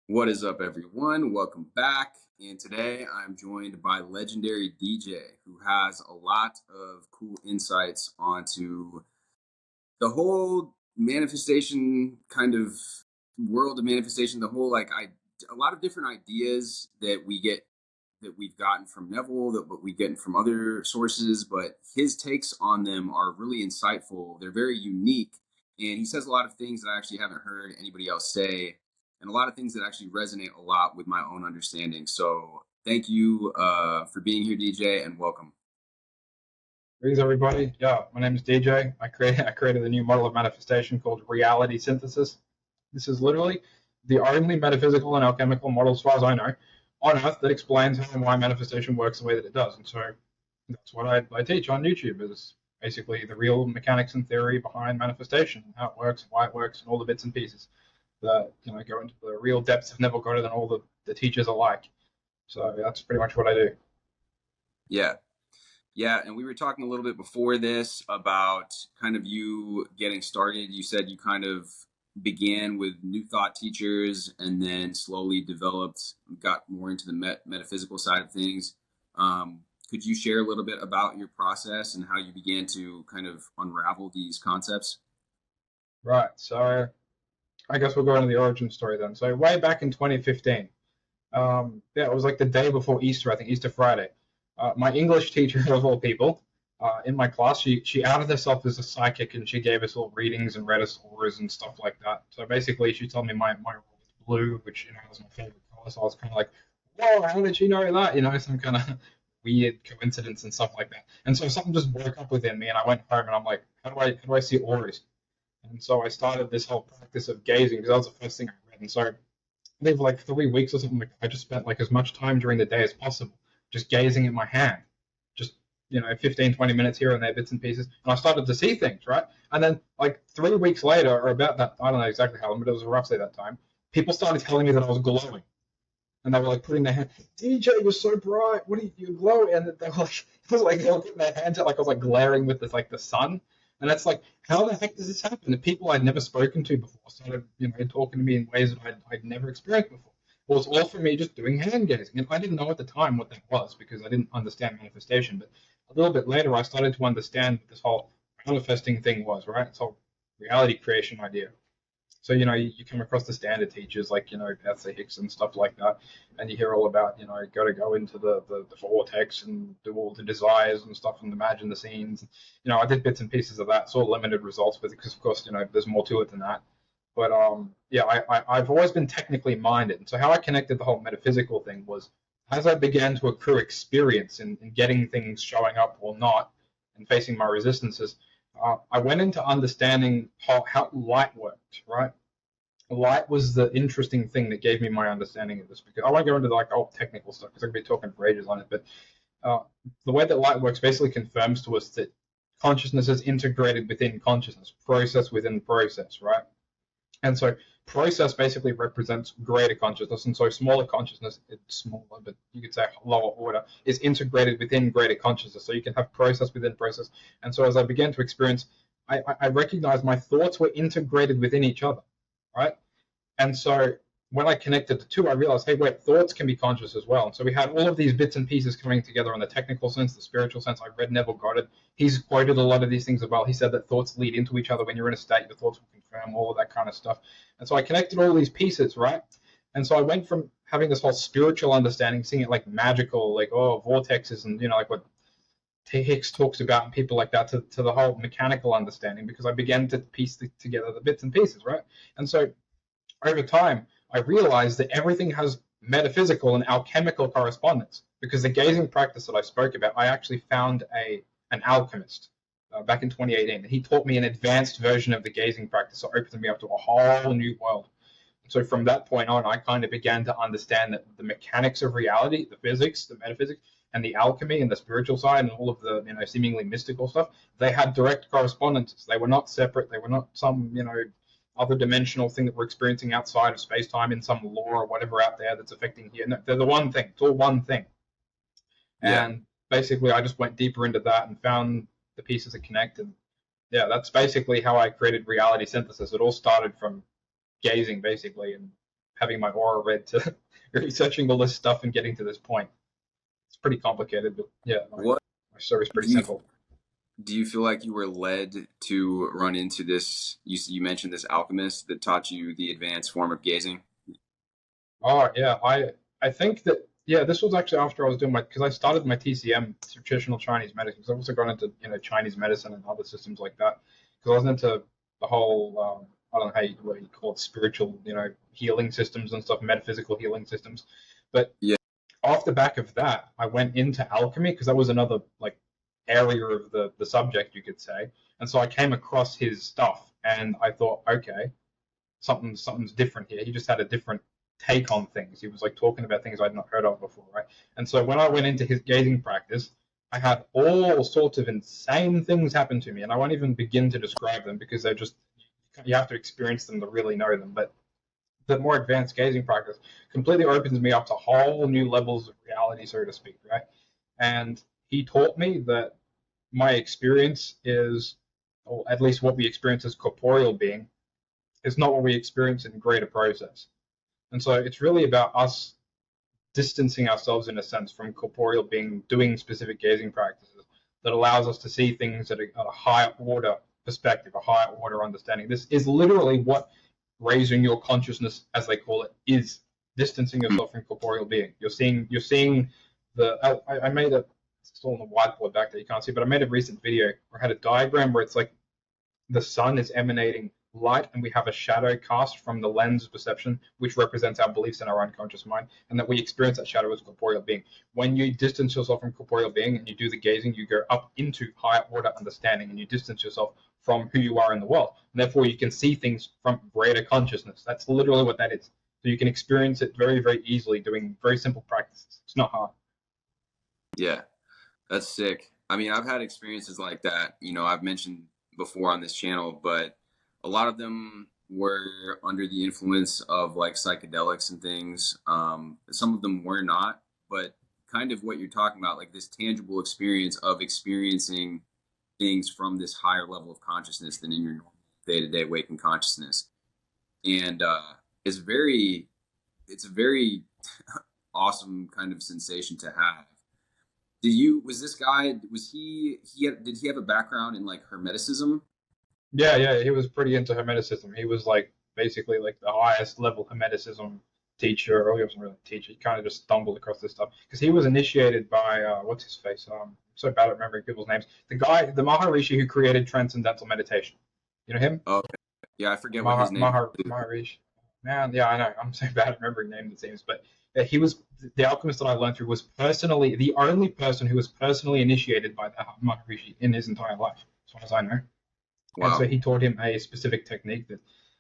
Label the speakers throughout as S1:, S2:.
S1: What is up, everyone? Welcome back. And today I'm joined by legendary DJ who has a lot of cool insights onto the whole manifestation kind of world of manifestation, the whole a lot of different ideas that we've gotten from Neville, that what we get from other sources, but his takes on them are really insightful. They're very unique, and he says a lot of things that I actually haven't heard anybody else say, and a lot of things that actually resonate a lot with my own understanding. So, thank you for being here, DJ, and welcome.
S2: Greetings, everybody. Yeah, my name is DJ. I created a new model of manifestation called reality synthesis. This is literally the only metaphysical and alchemical model, as far as I know, on Earth that explains how and why manifestation works the way that it does. And so that's what I teach on YouTube, is basically the real mechanics and theory behind manifestation, and how it works, why it works, and all the bits and pieces that go into the real depths of Neville Goddard and all the teachers alike. So that's pretty much what I do.
S1: Yeah. Yeah, and we were talking a little bit before this about kind of you getting started. You said you kind of began with New Thought teachers and then slowly developed, got more into the metaphysical side of things. Could you share a little bit about your process and how you began to kind of unravel these concepts?
S2: Right. So I guess we'll go into the origin story then. So way back in 2015, yeah, it was like the day before Easter, I think Easter Friday. My English teacher, of all people, in my class, she outed herself as a psychic, and she gave us all readings and read us auras and stuff like that. So basically, she told me my aura was blue, which was my favorite color. So I was kind of like, whoa, how did she know that? Some kind of weird coincidence and stuff like that. And so something just woke up within me, and I went home and I'm like, how do I see auras? And so I started this whole practice of gazing, because that was the first thing I read. And so I think for like 3 weeks or something, like I just spent like as much time during the day as possible just gazing at my hand, just 15, 20 minutes here and there, bits and pieces. And I started to see things, right? And then like 3 weeks later, or about that, I don't know exactly how long, but it was roughly that time, people started telling me that I was glowing. And they were like putting their hand, DJ, you're so bright. What are you glowing? And they were like, it was like they were putting their hands out like I was like glaring with this like the sun. And it's like, how the heck does this happen? The people I'd never spoken to before started, talking to me in ways that I'd never experienced before. It was all for me just doing hand gazing. And I didn't know at the time what that was, because I didn't understand manifestation. But a little bit later, I started to understand what this whole manifesting thing was, right? This whole reality creation idea. So, you come across the standard teachers like, Beth Hicks and stuff like that, and you hear all about, got to go into the vortex and do all the desires and stuff and imagine the scenes. I did bits and pieces of that, saw limited results with it, because, of course, there's more to it than that. But yeah, I've always been technically minded. And so how I connected the whole metaphysical thing was, as I began to accrue experience in getting things showing up or not and facing my resistances, I went into understanding how light worked, right? Light was the interesting thing that gave me my understanding of this, because I won't go into like all technical stuff because I could be talking for ages on it, but uh, the way that light works basically confirms to us that consciousness is integrated within consciousness, process within process, right? And so process basically represents greater consciousness, and so smaller consciousness, it's smaller, but you could say lower order, is integrated within greater consciousness. So you can have process within process. And so as I began to experience, I recognized my thoughts were integrated within each other, right? And so when I connected the two, I realized, hey, wait, thoughts can be conscious as well. And so we had all of these bits and pieces coming together in the technical sense, the spiritual sense. I read Neville Goddard. He's quoted a lot of these things as well. He said that thoughts lead into each other. When you're in a state, your thoughts will confirm all of that kind of stuff. And so I connected all these pieces, right? And so I went from having this whole spiritual understanding, seeing it like magical, like, oh, vortexes and, like what T. Hicks talks about and people like that, to the whole mechanical understanding, because I began to piece together the bits and pieces, right? And so over time, I realized that everything has metaphysical and alchemical correspondence, because the gazing practice that I spoke about, I actually found an alchemist back in 2018, and he taught me an advanced version of the gazing practice, so it opened me up to a whole new world. So from that point on, I kind of began to understand that the mechanics of reality, the physics, the metaphysics, and the alchemy and the spiritual side and all of the seemingly mystical stuff, they had direct correspondences. They were not separate. They were not some other dimensional thing that we're experiencing outside of space time in some law or whatever out there that's affecting here. No, they're the one thing. It's all one thing.
S1: Yeah.
S2: And basically, I just went deeper into that and found the pieces that connect. And yeah, that's basically how I created reality synthesis. It all started from gazing, basically, and having my aura read to researching all this stuff and getting to this point. It's pretty complicated, but yeah, my story's pretty simple.
S1: Do you feel like you were led to run into this? You mentioned this alchemist that taught you the advanced form of gazing.
S2: Oh yeah, I think that this was actually after I was doing because I started my TCM, traditional Chinese medicine. Because I also got into Chinese medicine and other systems like that. Because I was into the whole I don't know what you call it, spiritual healing systems and stuff, metaphysical healing systems. But
S1: yeah,
S2: off the back of that, I went into alchemy because that was another area of the subject, you could say. And so I came across his stuff, and I thought, okay, something's different here. He just had a different take on things. He was talking about things I'd not heard of before, right? And so when I went into his gazing practice, I had all sorts of insane things happen to me, and I won't even begin to describe them because they're just, you have to experience them to really know them. But the more advanced gazing practice completely opens me up to whole new levels of reality, so to speak, right? And he taught me that my experience is, or at least what we experience as corporeal being, is not what we experience in greater process. And so it's really about us distancing ourselves, in a sense, from corporeal being, doing specific gazing practices that allows us to see things at a higher order perspective, a higher order understanding. This is literally what raising your consciousness, as they call it, is distancing yourself from corporeal being. You're seeing the. I made a, it's still on the whiteboard back there, you can't see, but I made a recent video where I had a diagram where it's like the sun is emanating light, and we have a shadow cast from the lens perception, which represents our beliefs in our unconscious mind, and that we experience that shadow as corporeal being. When you distance yourself from corporeal being and you do the gazing, you go up into higher order understanding, and you distance yourself from who you are in the world. And therefore, you can see things from greater consciousness. That's literally what that is. So you can experience it very, very easily doing very simple practices. It's not hard.
S1: Yeah, that's sick. I mean, I've had experiences like that. I've mentioned before on this channel, but a lot of them were under the influence of psychedelics and things. Some of them were not, but kind of what you're talking about, this tangible experience of experiencing things from this higher level of consciousness than in your day-to-day waking consciousness. And it's a very awesome kind of sensation to have. Did he have a background in Hermeticism?
S2: Yeah, he was pretty into Hermeticism. He was basically the highest level Hermeticism teacher, or he wasn't really a teacher. He kind of just stumbled across this stuff because he was initiated by what's his face? I'm so bad at remembering people's names. The Maharishi who created transcendental meditation. You know him?
S1: Okay. Yeah, I forget what his name is.
S2: Maharishi. Man, yeah, I know. I'm so bad at remembering names, it seems. But he was the alchemist that I learned through, was personally the only person who was personally initiated by the Maharishi in his entire life, as far as I know. Wow. And so he taught him a specific technique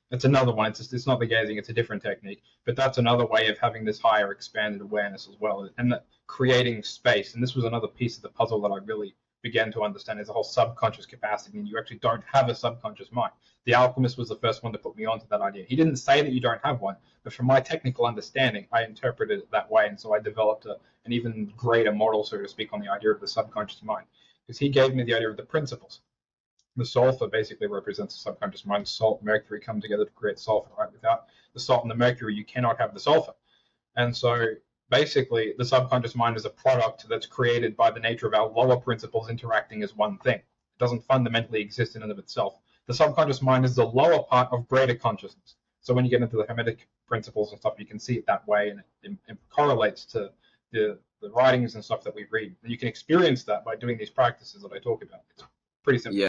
S2: that's another one. It's not the gazing, it's a different technique. But that's another way of having this higher expanded awareness as well, and creating space. And this was another piece of the puzzle that I really began to understand, is the whole subconscious capacity, and you actually don't have a subconscious mind. The alchemist was the first one to put me onto that idea. He didn't say that you don't have one, but from my technical understanding, I interpreted it that way, and so I developed an even greater model, so to speak, on the idea of the subconscious mind, because he gave me the idea of the principles. The sulfur basically represents the subconscious mind. Salt and mercury come together to create sulfur, right? Without the salt and the mercury, you cannot have the sulfur. And so basically, the subconscious mind is a product that's created by the nature of our lower principles interacting as one thing. It doesn't fundamentally exist in and of itself. The subconscious mind is the lower part of greater consciousness. So when you get into the Hermetic principles and stuff, you can see it that way, and it correlates to the writings and stuff that we read. And you can experience that by doing these practices that I talk about. It's pretty simple.
S1: Yeah.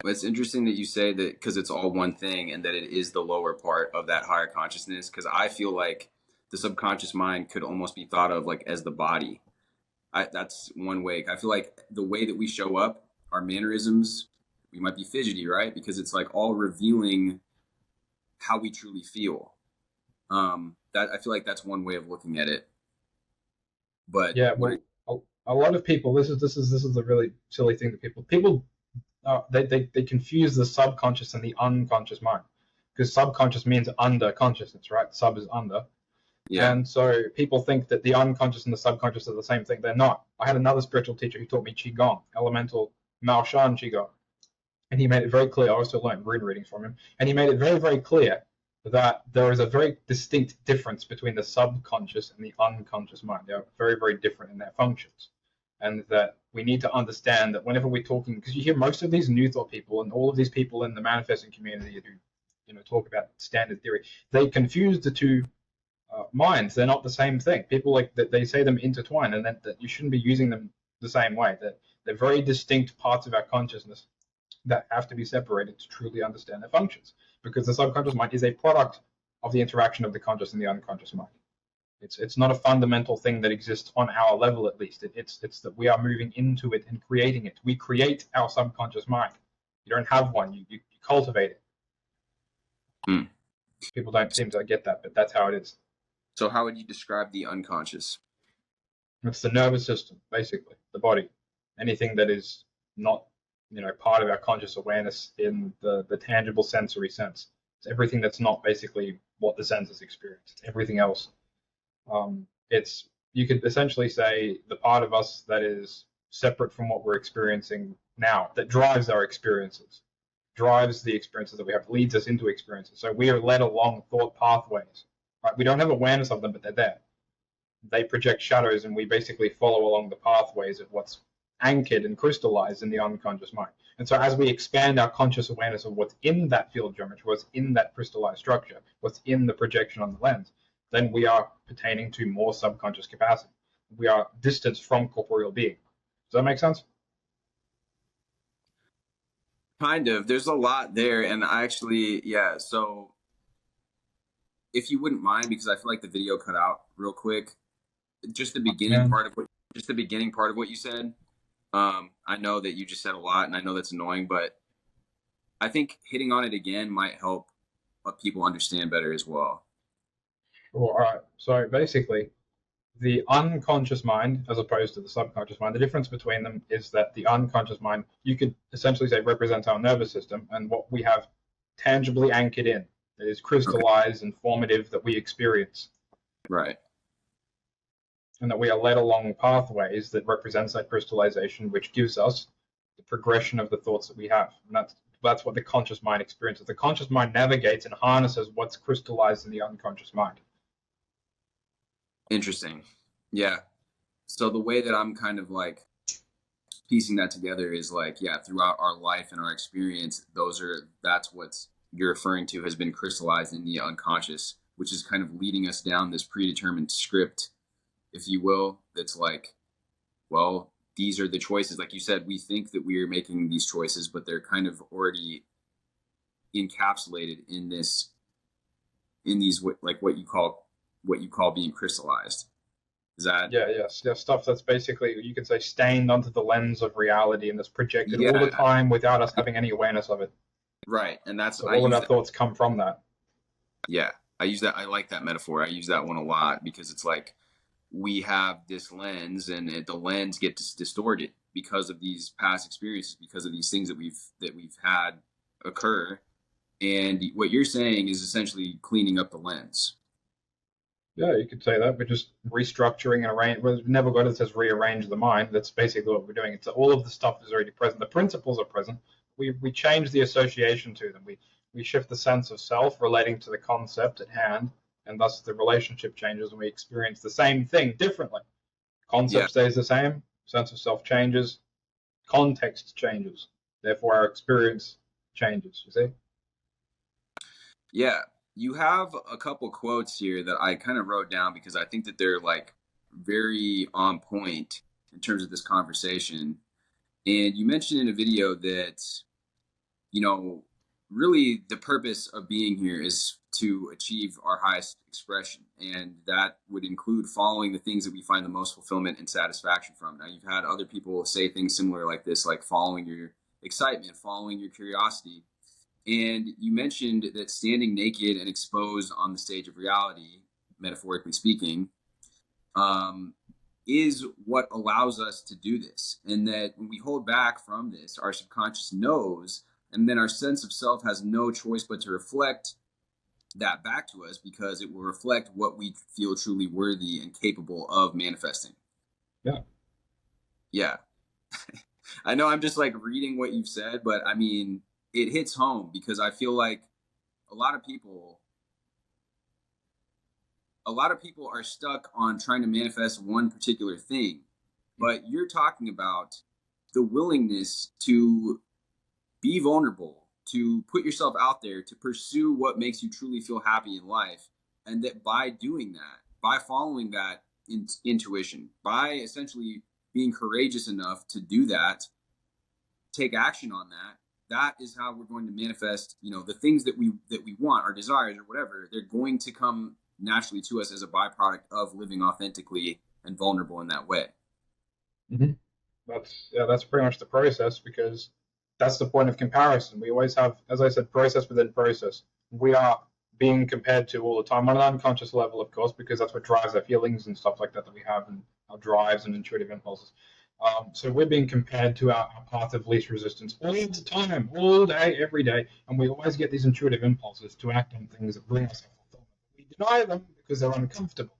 S1: It's interesting that you say that, because it's all one thing, and that it is the lower part of that higher consciousness, because I feel like the subconscious mind could almost be thought of as the body. That's one way. I feel like the way that we show up, our mannerisms, we might be fidgety, right? Because it's all revealing how we truly feel. That I feel like that's one way of looking at it. But
S2: yeah, well, a lot of people, this is a really silly thing that people they confuse the subconscious and the unconscious mind, because subconscious means under consciousness, right? Sub is under. Yeah. And so people think that the unconscious and the subconscious are the same thing. They're not. I had another spiritual teacher who taught me Qigong, elemental Mao Shan Qigong. And he made it very clear. I also learned rune readings from him. And he made it very, very clear that there is a very distinct difference between the subconscious and the unconscious mind. They are very, very different in their functions. And that we need to understand that whenever we're talking, because you hear most of these new thought people and all of these people in the manifesting community who, talk about standard theory, they confuse the two minds. They're not the same thing. People like that, they say them intertwine, and that you shouldn't be using them the same way. That they're very distinct parts of our consciousness that have to be separated to truly understand their functions, because the subconscious mind is a product of the interaction of the conscious and the unconscious mind. It's not a fundamental thing that exists on our level, at least. It's that we are moving into it and creating it. We create our subconscious mind. You don't have one. You cultivate it. People don't seem to get that, but that's how it is.
S1: So how would you describe the unconscious?
S2: It's the nervous system, basically, the body. Anything that is not, part of our conscious awareness in the tangible sensory sense. It's everything that's not basically what the senses experience. It's everything else. You could essentially say the part of us that is separate from what we're experiencing now, that drives our experiences, drives the experiences that we have, leads us into experiences. So we are led along thought pathways. Right? We don't have awareness of them, but they're there. They project shadows, and we basically follow along the pathways of what's anchored and crystallized in the unconscious mind. And so as we expand our conscious awareness of what's in that field geometry, what's in that crystallized structure, what's in the projection on the lens, then we are pertaining to more subconscious capacity. We are distanced from corporeal being. Does that make sense?
S1: Kind of. There's a lot there, and I actually, yeah. So, if you wouldn't mind, because I feel like the video cut out real quick, just the beginning part of what you said. I know that you just said a lot, and I know that's annoying, but I think hitting on it again might help people understand better as well.
S2: All right. So basically, the unconscious mind, as opposed to the subconscious mind, the difference between them is that the unconscious mind, you could essentially say, represents our nervous system and what we have tangibly anchored in. It is crystallized and formative that we experience.
S1: Right.
S2: And that we are led along pathways that represents that crystallization, which gives us the progression of the thoughts that we have. And that's what the conscious mind experiences. The conscious mind navigates and harnesses what's crystallized in the unconscious mind.
S1: Interesting. Yeah. So the way that I'm kind of like piecing that together is like, yeah, throughout our life and our experience, that's what you're referring to has been crystallized in the unconscious, which is kind of leading us down this predetermined script, if you will, that's like, well, these are the choices. Like you said, we think that we are making these choices, but they're kind of already encapsulated in these, like what you call being crystallized. Is that?
S2: Yeah, yes. Stuff that's basically, you could say, stained onto the lens of reality and that's projected all the time without us having any awareness of it.
S1: Right. And that's
S2: so all of our thoughts come from that.
S1: Yeah. I like that metaphor. I use that one a lot because it's like we have this lens and the lens gets distorted because of these past experiences, because of these things that we've had occur. And what you're saying is essentially cleaning up the lens.
S2: Yeah, you could say that. We're just restructuring and arrange. We've never got it says rearrange the mind. That's basically what we're doing. It's all of the stuff is already present. The principles are present. We change the association to them. We shift the sense of self relating to the concept at hand, and thus the relationship changes, and we experience the same thing differently. Concept stays the same. Sense of self changes. Context changes. Therefore, our experience changes. You see?
S1: Yeah. You have a couple quotes here that I kind of wrote down because I think that they're like very on point in terms of this conversation. And you mentioned in a video that, really the purpose of being here is to achieve our highest expression. And that would include following the things that we find the most fulfillment and satisfaction from. Now, you've had other people say things similar like this, like following your excitement, following your curiosity. And you mentioned that standing naked and exposed on the stage of reality, metaphorically speaking, is what allows us to do this. And that when we hold back from this, our subconscious knows, and then our sense of self has no choice but to reflect that back to us because it will reflect what we feel truly worthy and capable of manifesting.
S2: Yeah.
S1: Yeah. I know I'm just like reading what you've said, but I mean, it hits home because I feel like a lot of people a lot of people are stuck on trying to manifest one particular thing, but you're talking about the willingness to be vulnerable, to put yourself out there, to pursue what makes you truly feel happy in life. And that by doing that, by following that intuition, by essentially being courageous enough to do that, take action on that, that is how we're going to manifest, the things that we want, our desires or whatever. They're going to come naturally to us as a byproduct of living authentically and vulnerable in that way.
S2: Mm-hmm. That's pretty much the process, because that's the point of comparison. We always have, as I said, process within process. We are being compared to all the time on an unconscious level, of course, because that's what drives our feelings and stuff like that we have, and our drives and intuitive impulses. So we're being compared to our path of least resistance all the time, all day, every day, and we always get these intuitive impulses to act on things that bring us fulfillment. We deny them because they're uncomfortable.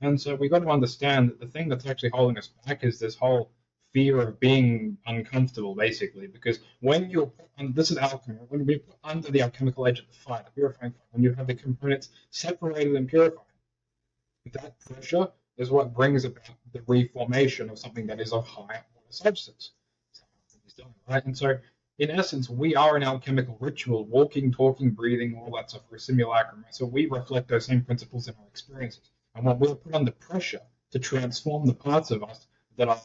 S2: And so we got to understand that the thing that's actually holding us back is this whole fear of being uncomfortable, basically. Because when you're, and this is alchemy, when we put under the alchemical edge of the fire, the purifying fire, when you have the components separated and purified, that pressure is what brings about the reformation of something that is of higher order substance. Right? And so, in essence, we are an alchemical ritual, walking, talking, breathing, all that stuff. We're a simulacrum. Right? So we reflect those same principles in our experiences. And when we're put under pressure to transform the parts of us that are,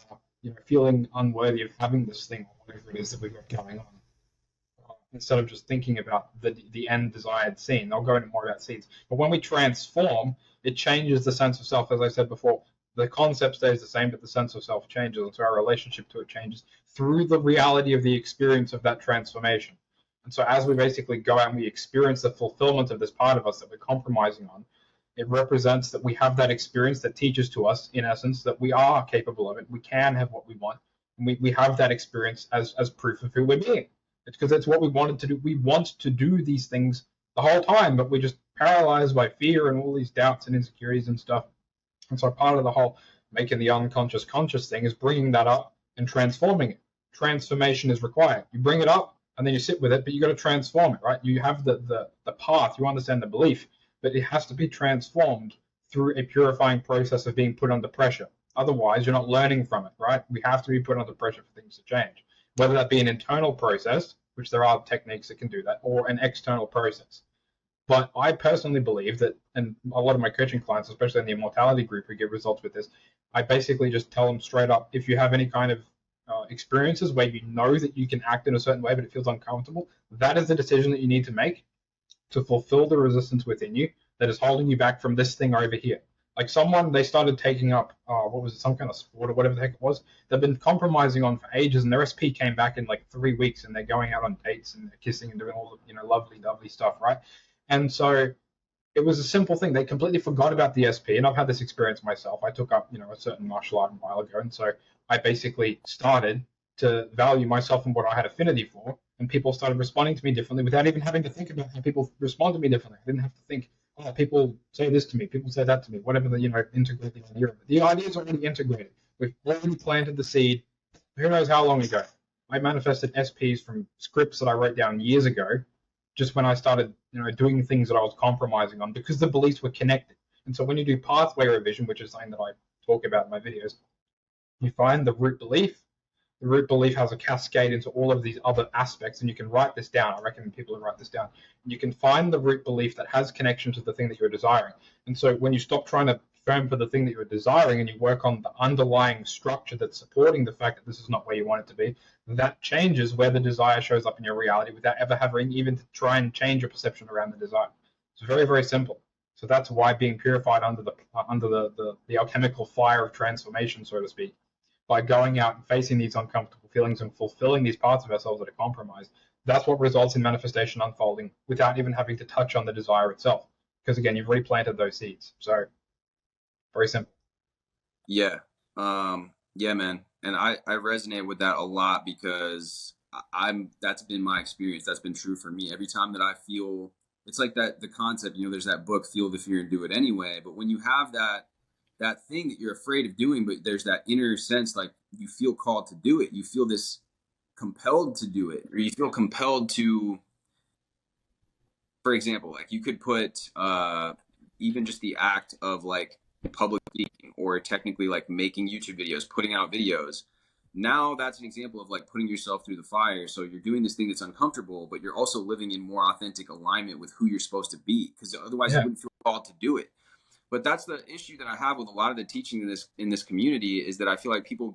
S2: feeling unworthy of having this thing or whatever it is that we've got going on, instead of just thinking about the end desired scene, I'll go into more about scenes. But when we transform, it changes the sense of self. As I said before, the concept stays the same, but the sense of self changes, and so our relationship to it changes through the reality of the experience of that transformation. And so as we basically go out and we experience the fulfillment of this part of us that we're compromising on, it represents that we have that experience that teaches to us, in essence, that we are capable of it. We can have what we want. And we have that experience as proof of who we're being. It's because it's what we wanted to do. We want to do these things the whole time, but we're just paralyzed by fear and all these doubts and insecurities and stuff. And so part of the whole making the unconscious conscious thing is bringing that up and transforming it. Transformation is required. You bring it up and then you sit with it, but you got to transform it, right? You have the path, you understand the belief, but it has to be transformed through a purifying process of being put under pressure. Otherwise, you're not learning from it, right? We have to be put under pressure for things to change, whether that be an internal process, which there are techniques that can do that, or an external process. But I personally believe that, and a lot of my coaching clients, especially in the immortality group who get results with this, I basically just tell them straight up, if you have any kind of experiences where you know that you can act in a certain way, but it feels uncomfortable, that is the decision that you need to make to fulfill the resistance within you that is holding you back from this thing over here. Like someone, they started taking up, what was it, some kind of sport or whatever the heck it was. They've been compromising on for ages, and their SP came back in like 3 weeks, and they're going out on dates and they're kissing and doing all the lovely stuff, right? And so it was a simple thing. They completely forgot about the SP, and I've had this experience myself. I took up a certain martial art a while ago, and so I basically started to value myself and what I had affinity for, and people started responding to me differently without even having to think about how people respond to me differently. I didn't have to think, oh, people say this to me, people say that to me, whatever integrate the idea of it. The idea is already integrated. We've already planted the seed. Who knows how long ago? I manifested SPs from scripts that I wrote down years ago, just when I started, doing things that I was compromising on, because the beliefs were connected. And so when you do pathway revision, which is something that I talk about in my videos, you find the root belief. The root belief has a cascade into all of these other aspects, and you can write this down. I recommend people to write this down. You can find the root belief that has connection to the thing that you're desiring. And so when you stop trying to firm for the thing that you're desiring and you work on the underlying structure that's supporting the fact that this is not where you want it to be, that changes where the desire shows up in your reality without ever having even to try and change your perception around the desire. It's very, very simple. So that's why being purified under the alchemical fire of transformation, so to speak, by going out and facing these uncomfortable feelings and fulfilling these parts of ourselves that are compromised, that's what results in manifestation unfolding without even having to touch on the desire itself. Because again, you've replanted those seeds. So very simple.
S1: Yeah. Yeah, man. And I resonate with that a lot, because that's been my experience. That's been true for me. Every time that I feel, it's like the concept, there's that book, Feel the Fear and Do It Anyway. But when you have that thing that you're afraid of doing, but there's that inner sense, like you feel called to do it. You feel this compelled to do it, or you feel compelled to, for example, like you could put even just the act of like public speaking, or technically like making YouTube videos, putting out videos. Now that's an example of like putting yourself through the fire. So you're doing this thing that's uncomfortable, but you're also living in more authentic alignment with who you're supposed to be, because otherwise you
S2: Yeah.
S1: wouldn't feel called to do it. But that's the issue that I have with a lot of the teaching in this community, is that I feel like people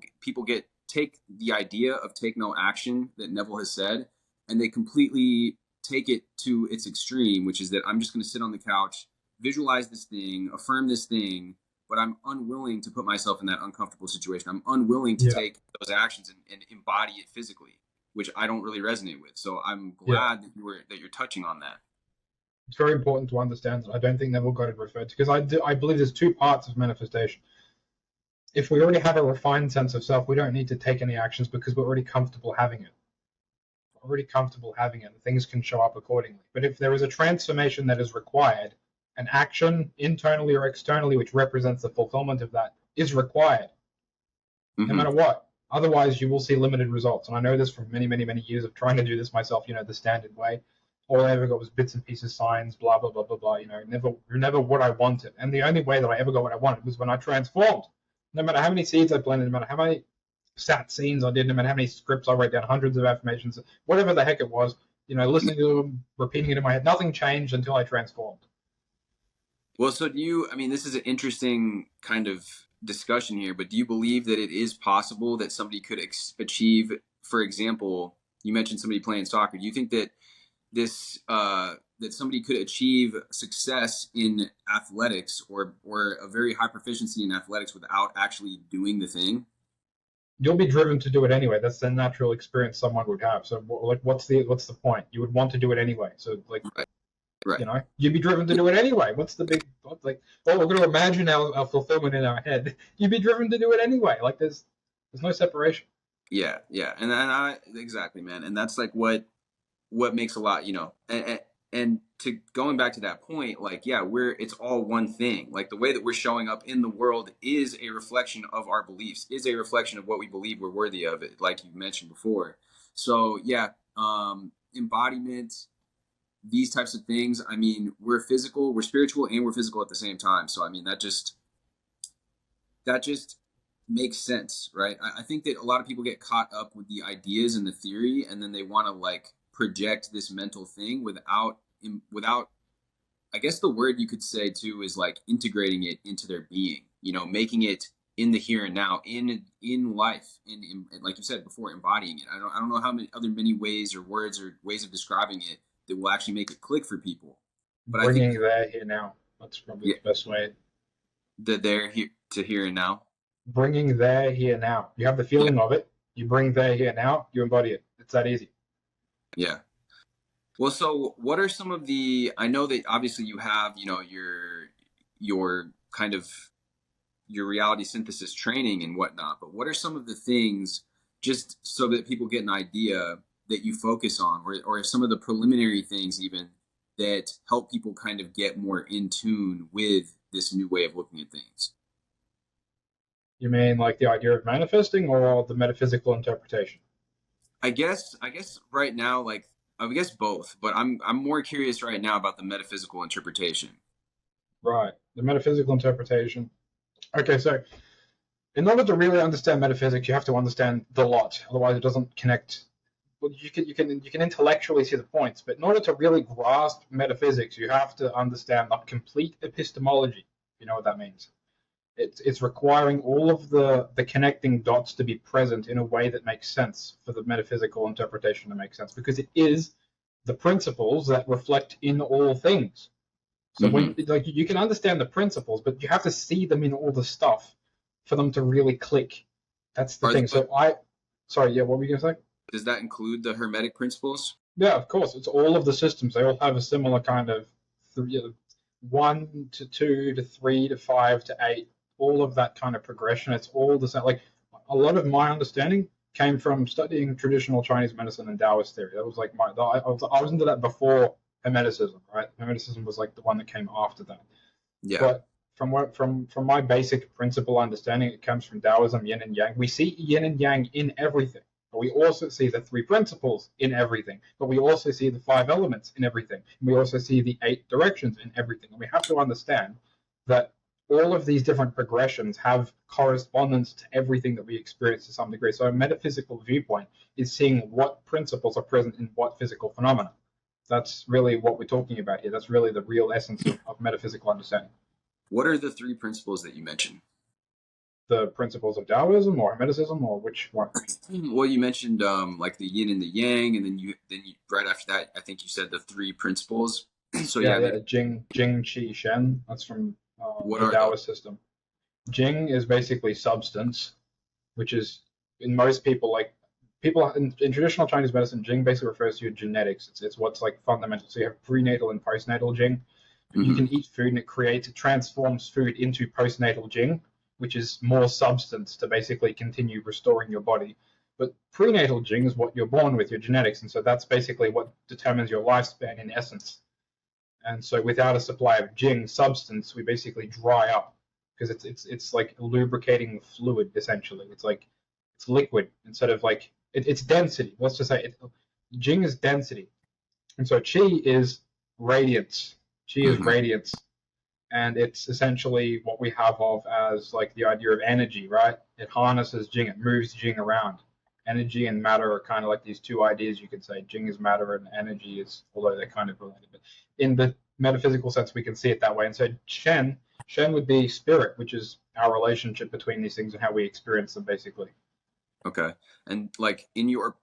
S1: take the idea of take no action that Neville has said, and they completely take it to its extreme, which is that I'm just going to sit on the couch, visualize this thing, affirm this thing, but I'm unwilling to put myself in that uncomfortable situation. I'm unwilling to take those actions and embody it physically, which I don't really resonate with. So I'm glad that you're touching on that.
S2: It's very important to understand that I don't think Neville got it referred to, because I believe there's two parts of manifestation. If we already have a refined sense of self, we don't need to take any actions because we're already comfortable having it. We're already comfortable having it, and things can show up accordingly. But if there is a transformation that is required, an action internally or externally which represents the fulfillment of that is required, no matter what. Otherwise, you will see limited results. And I know this from many, many, many years of trying to do this myself, the standard way. All I ever got was bits and pieces, signs, blah, blah, blah, blah, blah, never what I wanted. And the only way that I ever got what I wanted was when I transformed. No matter how many seeds I planted, no matter how many sat scenes I did, no matter how many scripts I wrote down, hundreds of affirmations, whatever the heck it was, listening to them, repeating it in my head, nothing changed until I transformed.
S1: Well, so this is an interesting kind of discussion here, but do you believe that it is possible that somebody could achieve, for example, you mentioned somebody playing soccer. Do you think that that somebody could achieve success in athletics or a very high proficiency in athletics without actually doing the thing?
S2: You'll be driven to do it anyway. That's the natural experience someone would have. So, what's the point? You would want to do it anyway. So, right. You'd be driven to do it anyway. What's the big we're going to imagine our fulfillment in our head. You'd be driven to do it anyway. Like there's no separation.
S1: Yeah, and I exactly, man. And that's like what makes a lot, and to going back to that point, it's all one thing. Like the way that we're showing up in the world is a reflection of our beliefs, is a reflection of what we believe we're worthy of it, like you mentioned before. So embodiment, these types of things, we're physical, we're spiritual, and we're physical at the same time. So that just makes sense, right? I think that a lot of people get caught up with the ideas and the theory, and then they want to project this mental thing without I guess the word you could say too is integrating it into their being, making it in the here and now, in life, in like you said before, embodying it. I don't know how many ways or words or ways of describing it that will actually make it click for people.
S2: But bringing I think there here now, that's probably the best way.
S1: The there here to here and now.
S2: Bringing there here now. You have the feeling of it. You bring there here now. You embody it. It's that easy.
S1: Yeah. Well, so what are some of I know that obviously you have, your kind of your reality synthesis training and whatnot, but what are some of the things, just so that people get an idea, that you focus on, or some of the preliminary things even that help people kind of get more in tune with this new way of looking at things?
S2: You mean like the idea of manifesting or the metaphysical interpretation?
S1: I guess right now, I guess both, but I'm more curious right now about the metaphysical interpretation.
S2: Right, the metaphysical interpretation. Okay, so in order to really understand metaphysics, you have to understand the lot. Otherwise, it doesn't connect. Well, you can intellectually see the points, but in order to really grasp metaphysics, you have to understand the complete epistemology. You know what that means? It's requiring all of the connecting dots to be present in a way that makes sense for the metaphysical interpretation to make sense, because it is the principles that reflect in all things. So when you can understand the principles, but you have to see them in all the stuff for them to really click. That's the thing. So sorry, what were you gonna say?
S1: Does that include the Hermetic principles?
S2: Yeah, of course. It's all of the systems. They all have a similar kind of 1 to 2 to 3 to 5 to 8. All of that kind of progression. It's all the same. Like a lot of my understanding came from studying traditional Chinese medicine and Taoist theory. That was like I was into that before Hermeticism, right? Hermeticism was like the one that came after that.
S1: Yeah.
S2: But from my basic principle understanding, it comes from Taoism, yin and yang. We see yin and yang in everything. But we also see the 3 principles in everything. But we also see the 5 elements in everything. And we also see the 8 directions in everything. And we have to understand that all of these different progressions have correspondence to everything that we experience to some degree. So a metaphysical viewpoint is seeing what principles are present in what physical phenomena. That's really what we're talking about here. That's really the real essence of metaphysical understanding.
S1: What are the 3 principles that you mentioned?
S2: The principles of Taoism or Hermeticism, or which one?
S1: Well, you mentioned like the yin and the yang, and then you right after that, I think you said the 3 principles. So
S2: yeah, Jing, Qi, Shen. That's from the Taoist system. Jing is basically substance, which is in most people, like people in traditional Chinese medicine, Jing basically refers to your genetics. It's what's like fundamental. So you have prenatal and postnatal Jing. You can eat food and it transforms food into postnatal Jing, which is more substance to basically continue restoring your body. But prenatal Jing is what you're born with, your genetics, and so that's basically what determines your lifespan in essence. And so without a supply of Jing substance, we basically dry up because it's like lubricating fluid essentially. It's like it's liquid instead of like it's density. Let's just say Jing is density, and so Qi is radiance. Qi is radiance, and it's essentially what we have of as like the idea of energy, right? It harnesses Jing, it moves Jing around. Energy and matter are kind of like these 2 ideas you could say. Jing is matter and energy is, although they're kind of related. But in the metaphysical sense, we can see it that way. And so Shen would be spirit, which is our relationship between these things and how we experience them, basically.
S1: Okay. And like in your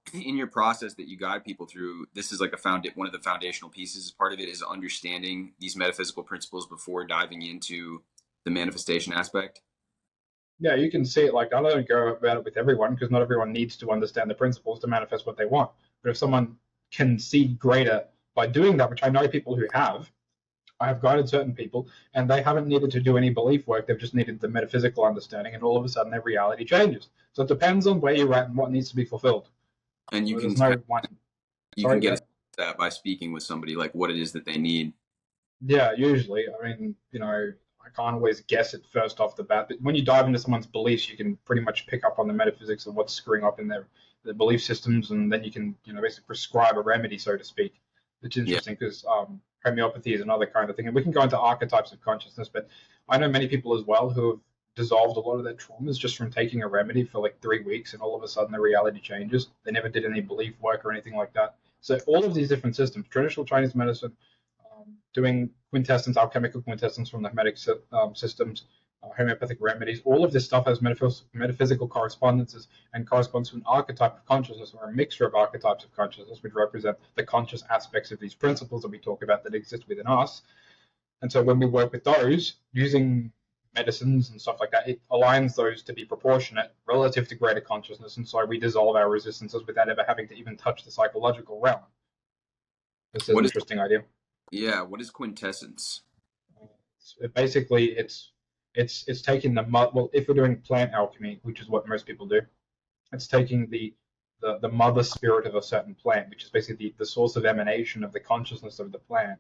S1: process that you guide people through, this is like one of the foundational pieces. Part of it is understanding these metaphysical principles before diving into the manifestation aspect.
S2: Yeah, you can see it like I don't go about it with everyone because not everyone needs to understand the principles to manifest what they want. But if someone can see greater by doing that, which I know people who have, I have guided certain people, and they haven't needed to do any belief work. They've just needed the metaphysical understanding, and all of a sudden their reality changes. So it depends on where you're at and what needs to be fulfilled.
S1: And you can get that by speaking with somebody, like what it is that they need.
S2: Yeah, usually. I mean, I can't always guess it first off the bat, but when you dive into someone's beliefs, you can pretty much pick up on the metaphysics of what's screwing up in their belief systems, and then you can, basically prescribe a remedy, so to speak. It's interesting because homeopathy is another kind of thing, and we can go into archetypes of consciousness, but I know many people as well who have dissolved a lot of their traumas just from taking a remedy for like 3 weeks, and all of a sudden their reality changes. They never did any belief work or anything like that. So all of these different systems, traditional Chinese medicine, doing quintessence, alchemical quintessence from the hermetic systems, homeopathic remedies, all of this stuff has metaphysical correspondences and corresponds to an archetype of consciousness or a mixture of archetypes of consciousness, which represent the conscious aspects of these principles that we talk about that exist within us. And so when we work with those, using medicines and stuff like that, it aligns those to be proportionate relative to greater consciousness, and so we dissolve our resistances without ever having to even touch the psychological realm. This is an interesting idea.
S1: Yeah, what is quintessence?
S2: Basically, it's taking if we're doing plant alchemy, which is what most people do, it's taking the mother spirit of a certain plant, which is basically the source of emanation of the consciousness of the plant,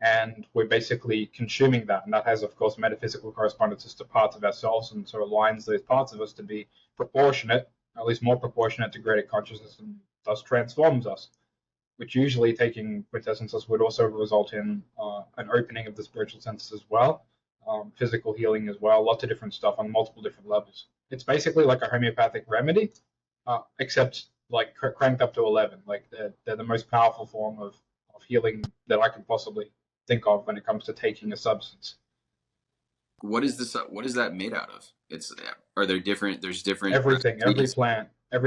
S2: and we're basically consuming that, and that has, of course, metaphysical correspondences to parts of ourselves, and so aligns those parts of us to be proportionate, at least more proportionate to greater consciousness, and thus transforms us. Which usually, taking quintessences, would also result in an opening of the spiritual senses as well, physical healing as well, lots of different stuff on multiple different levels. It's basically like a homeopathic remedy, except like cranked up to 11. Like they're the most powerful form of healing that I can possibly think of when it comes to taking a substance.
S1: What is this? What is that made out of? Are there different? There's different.
S2: Everything, every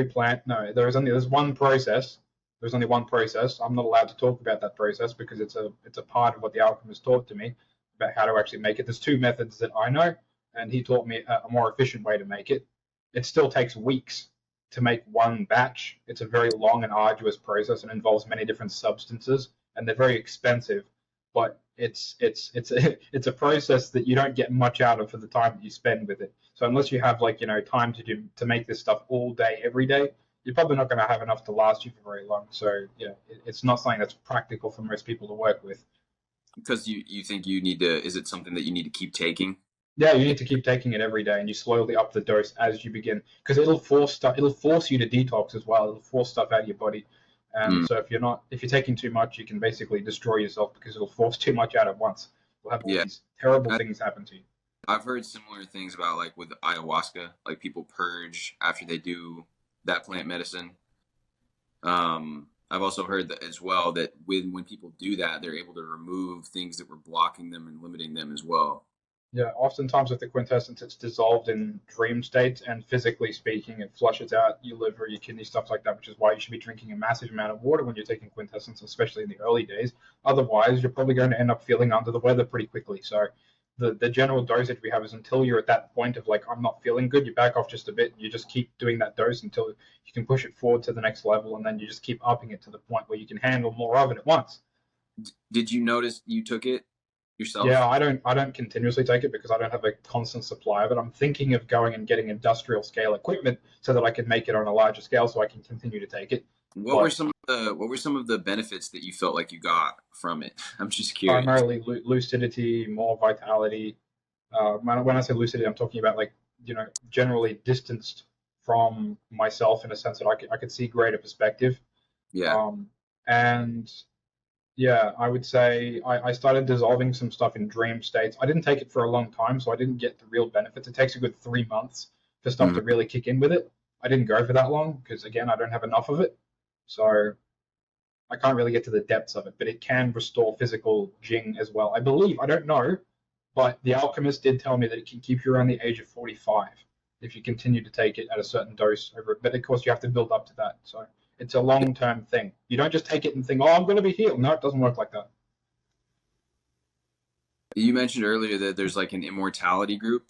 S2: plant. No, there's one process. There's only one process. I'm not allowed to talk about that process because it's a part of what the alchemist taught to me about how to actually make it. There's 2 methods that I know, and he taught me a more efficient way to make it. It still takes weeks to make one batch. It's a very long and arduous process and involves many different substances, and they're very expensive. But it's a process that you don't get much out of for the time that you spend with it. So unless you have time to make this stuff all day, every day, you're probably not going to have enough to last you for very long. So yeah, it's not something that's practical for most people to work with.
S1: Because you think you need to, is it something that you need to keep taking?
S2: Yeah, you need to keep taking it every day, and you slowly up the dose as you begin, because it'll force stuff. It'll force you to detox as well. It'll force stuff out of your body, and
S1: Mm,
S2: so if you're taking too much, you can basically destroy yourself because it'll force too much out at once. You'll have all
S1: yeah.
S2: these terrible
S1: I,
S2: things happen to you.
S1: I've heard similar things about like with ayahuasca, like people purge after they do that plant medicine. I've also heard that as well that when people do that, they're able to remove things that were blocking them and limiting them as well.
S2: Yeah, oftentimes with the quintessence, it's dissolved in dream states, and physically speaking, it flushes out your liver, your kidney, stuff like that, which is why you should be drinking a massive amount of water when you're taking quintessence, especially in the early days. Otherwise, you're probably going to end up feeling under the weather pretty quickly. So the general dosage we have is until you're at that point of like, I'm not feeling good, you back off just a bit, and you just keep doing that dose until you can push it forward to the next level, and then you just keep upping it to the point where you can handle more of it at once.
S1: Did you notice you took it yourself?
S2: Yeah, I don't continuously take it because I don't have a constant supply of it. I'm thinking of going and getting industrial scale equipment so that I can make it on a larger scale so I can continue to take it. But
S1: What were some of the benefits that you felt like you got from it? I'm just curious.
S2: primarily lucidity, more vitality. When I say lucidity, I'm talking about like, generally distanced from myself in a sense that I could see greater perspective.
S1: Yeah.
S2: And yeah, I would say I started dissolving some stuff in dream states. I didn't take it for a long time, so I didn't get the real benefits. It takes a good 3 months for stuff
S1: Mhm.
S2: to really kick in with it. I didn't go for that long because, again, I don't have enough of it. So I can't really get to the depths of it, but it can restore physical Jing as well. I believe, I don't know, but the alchemist did tell me that it can keep you around the age of 45 if you continue to take it at a certain dose over it. But of course, you have to build up to that. So it's a long term thing. You don't just take it and think, oh, I'm going to be healed. No, it doesn't work like that.
S1: You mentioned earlier that there's like an immortality group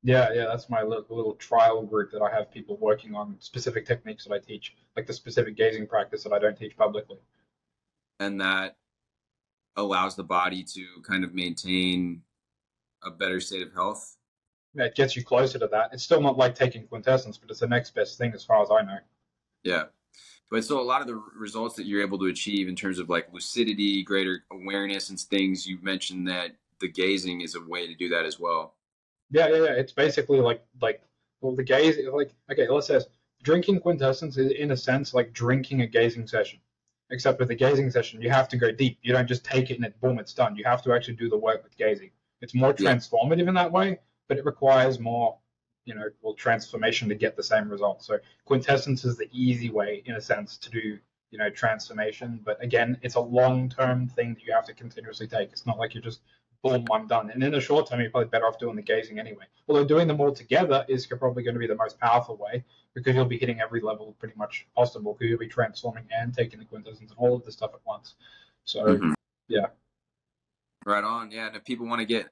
S2: Yeah, yeah, that's my little trial group that I have people working on specific techniques that I teach, like the specific gazing practice that I don't teach publicly.
S1: and that allows the body to kind of maintain a better state of health.
S2: Yeah, it gets you closer to that. It's still not like taking quintessence, but it's the next best thing as far as I know.
S1: Yeah. But so a lot of the results that you're able to achieve in terms of like lucidity, greater awareness and things, you mentioned that the gazing is a way to do that as well.
S2: Yeah, yeah, yeah. It's basically like well, the gaze like okay, let's say drinking quintessence is in a sense like drinking a gazing session. Except with the gazing session, you have to go deep. You don't just take it and it boom, it's done. You have to actually do the work with gazing. It's more
S1: Yeah.
S2: transformative in that way, but it requires more, well, transformation to get the same result. So quintessence is the easy way, in a sense, to do, transformation. But again, it's a long-term thing that you have to continuously take. It's not like you're just boom, I'm done. And in the short term, you're probably better off doing the gazing anyway. Although doing them all together is probably going to be the most powerful way because you'll be hitting every level pretty much possible because you'll be transforming and taking the quintessence and all of the stuff at once. So
S1: Hmm.
S2: yeah.
S1: Right on. Yeah. And if people want to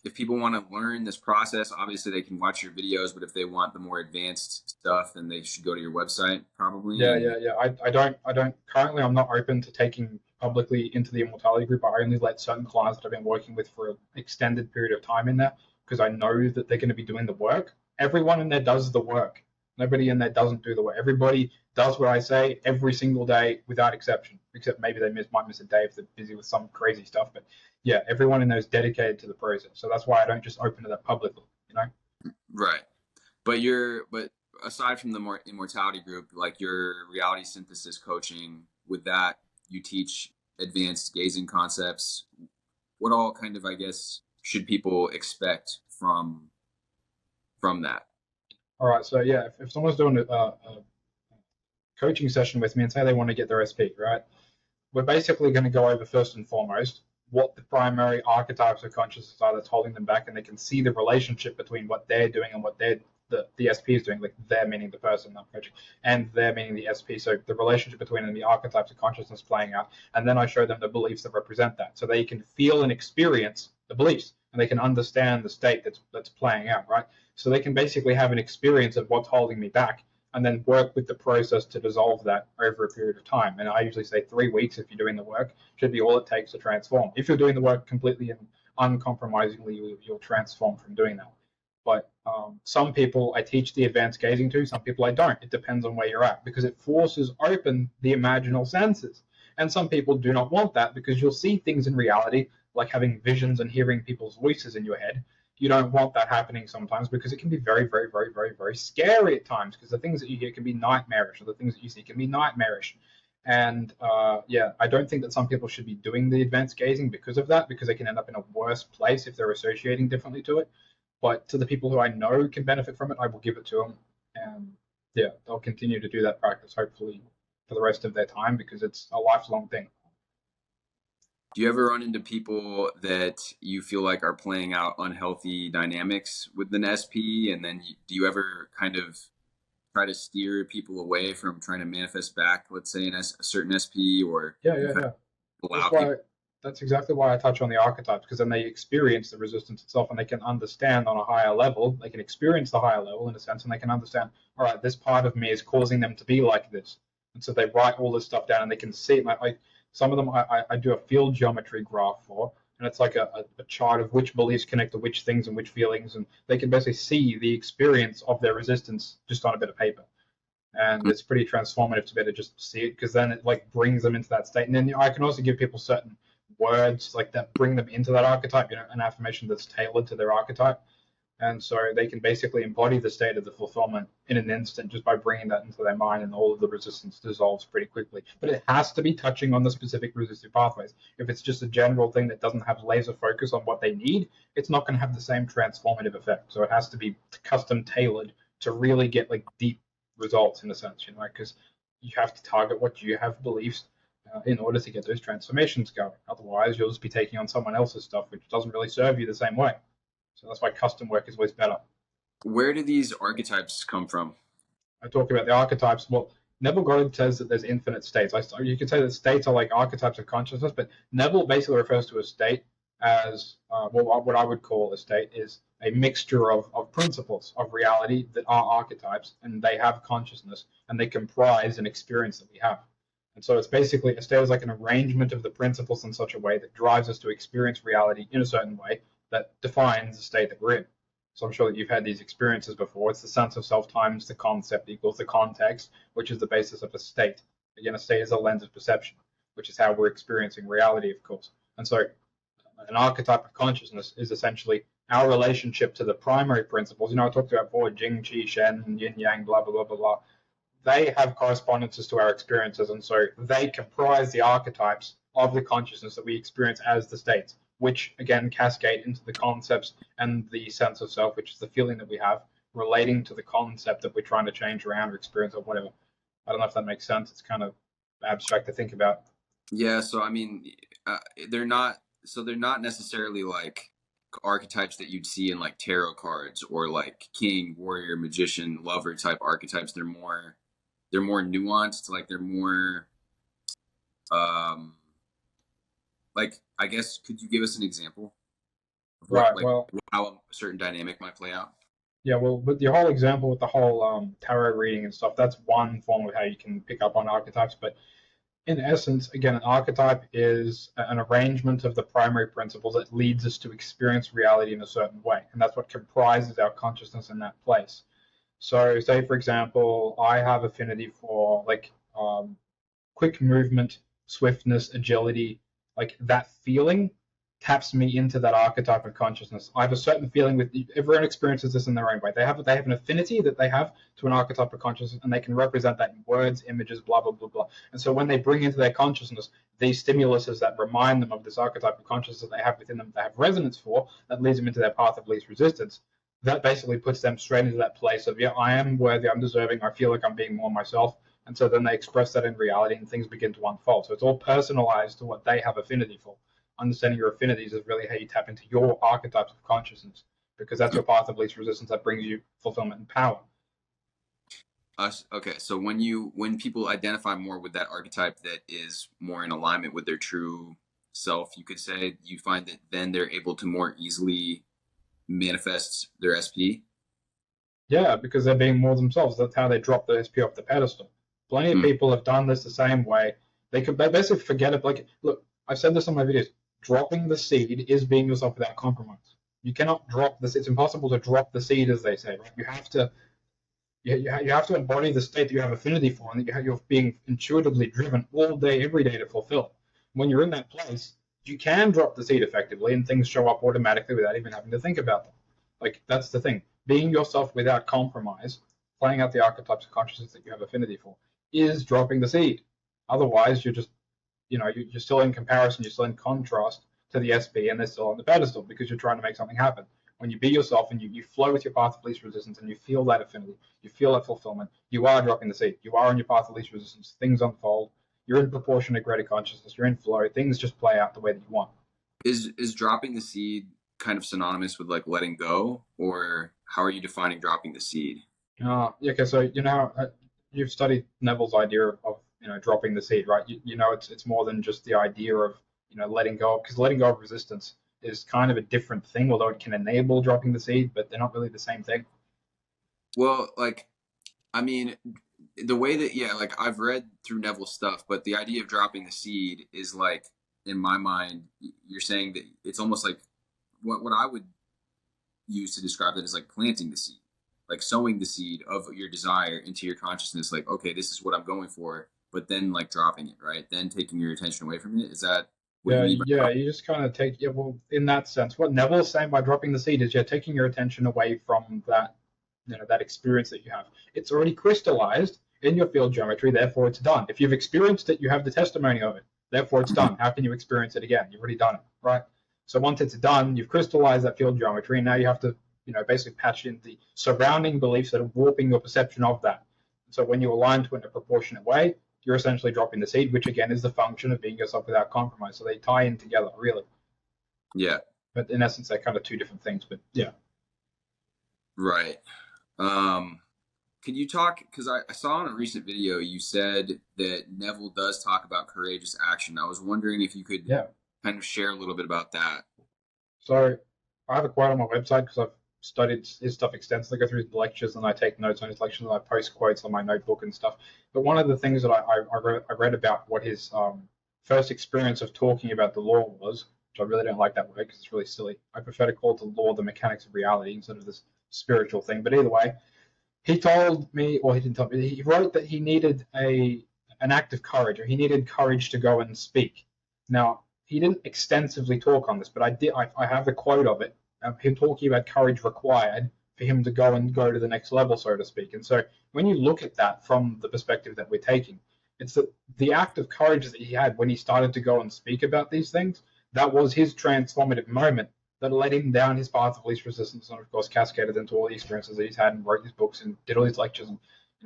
S1: if people want to learn this process, obviously they can watch your videos, but if they want the more advanced stuff, then they should go to your website probably.
S2: Yeah,
S1: And
S2: yeah, yeah. I don't currently I'm not open to taking publicly into the immortality group. I only let certain clients that I've been working with for an extended period of time in there because I know that they're going to be doing the work. Everyone in there does the work. Nobody in there doesn't do the work. Everybody does what I say every single day without exception, except maybe might miss a day if they're busy with some crazy stuff. But yeah, everyone in there is dedicated to the process. So that's why I don't just open it up publicly, you know?
S1: right. But aside from the more immortality group, like your reality synthesis coaching, with that you teach advanced gazing concepts. What all kind of, I guess, should people expect from that?
S2: All right. So yeah, if someone's doing a coaching session with me and say they want to get their SP, right? We're basically going to go over first and foremost what the primary archetypes of consciousness are that's holding them back, and they can see the relationship between what they're doing and what the SP is doing, like they're meaning the person I'm coaching, and they're meaning the SP. So the relationship between them, the archetypes of consciousness playing out, and then I show them the beliefs that represent that, so they can feel and experience the beliefs, and they can understand the state that's playing out, right? So they can basically have an experience of what's holding me back, and then work with the process to dissolve that over a period of time. And I usually say 3 weeks, if you're doing the work, should be all it takes to transform. If you're doing the work completely and uncompromisingly, you'll transform from doing that. But some people I teach the advanced gazing to, some people I don't. It depends on where you're at because it forces open the imaginal senses. And some people do not want that because you'll see things in reality, like having visions and hearing people's voices in your head. you don't want that happening sometimes, because it can be very, very, very, very, very scary at times, because the things that you hear can be nightmarish, or the things that you see can be nightmarish. And yeah, I don't think that some people should be doing the advanced gazing because of that, because they can end up in a worse place if they're associating differently to it. But to the people who I know can benefit from it, I will give it to them. And yeah, they'll continue to do that practice, hopefully, for the rest of their time, because it's a lifelong thing.
S1: Do you ever run into people that you feel like are playing out unhealthy dynamics with an SP? And then do you ever kind of try to steer people away from trying to manifest back, let's say, a certain SP, or
S2: Yeah.
S1: allow people?
S2: That's exactly why I touch on the archetypes, because then they experience the resistance itself, and they can understand on a higher level. They can experience the higher level in a sense, and they can understand, all right, this part of me is causing them to be like this. And so they write all this stuff down, and they can see it. Like some of them, I do a field geometry graph for, and it's like a chart of which beliefs connect to which things and which feelings, and they can basically see the experience of their resistance just on a bit of paper. And it's pretty transformative to be able to just see it, because then it like brings them into that state. And then I can also give people certain words like that bring them into that archetype, an affirmation that's tailored to their archetype. And so they can basically embody the state of the fulfillment in an instant just by bringing that into their mind, and all of the resistance dissolves pretty quickly. But it has to be touching on the specific resistive pathways. If it's just a general thing that doesn't have laser focus on what they need, it's not going to have the same transformative effect. So it has to be custom tailored to really get like deep results, in a sense, because you have to target what you have beliefs in order to get those transformations going. Otherwise, you'll just be taking on someone else's stuff, which doesn't really serve you the same way. So that's why custom work is always better.
S1: Where do these archetypes come from?
S2: I talk about the archetypes. Well, Neville Goddard says that there's infinite states. You could say that states are like archetypes of consciousness, but Neville basically refers to a state as what I would call a state is a mixture of principles of reality that are archetypes, and they have consciousness, and they comprise an experience that we have. And so it's basically a state is like an arrangement of the principles in such a way that drives us to experience reality in a certain way that defines the state that we're in. So I'm sure that you've had these experiences before. It's the sense of self times the concept equals the context, which is the basis of a state. Again, a state is a lens of perception, which is how we're experiencing reality, of course. And so an archetype of consciousness is essentially our relationship to the primary principles. I talked about before, Jing, Qi, Shen, Yin, Yang, blah, blah, blah, blah, blah. They have correspondences to our experiences, and so they comprise the archetypes of the consciousness that we experience as the states, which again cascade into the concepts and the sense of self, which is the feeling that we have relating to the concept that we're trying to change around or experience or whatever. I don't know if that makes sense. It's kind of abstract to think about.
S1: Yeah, so I mean, they're not necessarily like archetypes that you'd see in like tarot cards or like king, warrior, magician, lover type archetypes. They're more nuanced, like they're more like, I guess, could you give us an example of
S2: Right, well,
S1: how a certain dynamic might play out?
S2: yeah, well, with the whole example with the whole tarot reading and stuff, that's one form of how you can pick up on archetypes. But in essence, again, an archetype is an arrangement of the primary principles that leads us to experience reality in a certain way. And that's what comprises our consciousness in that place. So say, for example, I have affinity for like quick movement, swiftness, agility, like that feeling taps me into that archetype of consciousness. I have a certain feeling with everyone experiences this in their own way. They have an affinity that they have to an archetype of consciousness, and they can represent that in words, images, blah blah blah blah. And so when they bring into their consciousness these stimuluses that remind them of this archetype of consciousness that they have within them, they have resonance for, that leads them into their path of least resistance. That basically puts them straight into that place of, yeah, I am worthy, I'm deserving, I feel like I'm being more myself. And so then they express that in reality, and things begin to unfold. So it's all personalized to what they have affinity for. Understanding your affinities is really how you tap into your archetypes of consciousness, because that's your path of least resistance that brings you fulfillment and power.
S1: Okay, so when people identify more with that archetype that is more in alignment with their true self, you could say, you find that then they're able to more easily manifest their SP.
S2: Yeah, because they're being more themselves. That's how they drop the SP off the pedestal. Plenty of people have done this the same way. They basically forget it. Like, look, I've said this on my videos. Dropping the seed is being yourself without compromise. You cannot drop this. It's impossible to drop the seed, as they say. Right? You have to embody the state that you have affinity for, and that you're being intuitively driven all day, every day to fulfill. When you're in that place, you can drop the seed effectively, and things show up automatically without even having to think about them. Like, that's the thing. Being yourself without compromise, playing out the archetypes of consciousness that you have affinity for, is dropping the seed. Otherwise, you're just, you're still in comparison, you're still in contrast to the SP, and they're still on the pedestal because you're trying to make something happen. When you be yourself and you flow with your path of least resistance and you feel that affinity, you feel that fulfillment, you are dropping the seed. You are on your path of least resistance. Things unfold. You're in proportion to greater consciousness. You're in flow. Things just play out the way that you want.
S1: Is dropping the seed kind of synonymous with like letting go, or how are you defining dropping the seed?
S2: Yeah, okay, so you've studied Neville's idea of dropping the seed, right? It's more than just the idea of letting go, because letting go of resistance is kind of a different thing, although it can enable dropping the seed, but they're not really the same thing.
S1: Well, like, I mean, the way that, yeah, like I've read through Neville's stuff, but the idea of dropping the seed is like, in my mind, you're saying that it's almost like what I would use to describe that is like planting the seed, like sowing the seed of your desire into your consciousness. Like, okay, this is what I'm going for, but then like dropping it, right? Then taking your attention away from it. Is that what you
S2: Yeah,
S1: mean by
S2: yeah,
S1: dropping?
S2: you just kind of take, yeah, well, in that sense, what Neville's saying by dropping the seed is you're taking your attention away from that, that experience that you have. It's already crystallized in your field geometry, therefore it's done. If you've experienced it, you have the testimony of it, therefore it's done. How can you experience it again? You've already done it, right? So once it's done, you've crystallized that field geometry, and now you have to, basically patch in the surrounding beliefs that are warping your perception of that. So when you align to it in a proportionate way, you're essentially dropping the seed, which again is the function of being yourself without compromise. So they tie in together, really.
S1: Yeah,
S2: But in essence, they're kind of two different things. But yeah.
S1: right. Um, Can you talk? Because I saw in a recent video you said that Neville does talk about courageous action. I was wondering if you could
S2: Yeah.
S1: kind of share a little bit about that.
S2: So I have a quote on my website because I've studied his stuff extensively. I go through his lectures and I take notes on his lectures and I post quotes on my notebook and stuff. But one of the things that I read about what his first experience of talking about the law was, which I really don't like that word because it's really silly. I prefer to call it the law, the mechanics of reality, instead of this spiritual thing. But either way, he told me, or he didn't tell me, he wrote that he needed an act of courage, or he needed courage to go and speak. Now, he didn't extensively talk on this, but I have a quote of it, him talking about courage required for him to go to the next level, so to speak. And so when you look at that from the perspective that we're taking, it's that the act of courage that he had when he started to go and speak about these things, that was his transformative moment that led him down his path of least resistance, and of course cascaded into all the experiences that he's had and wrote these books and did all these lectures. And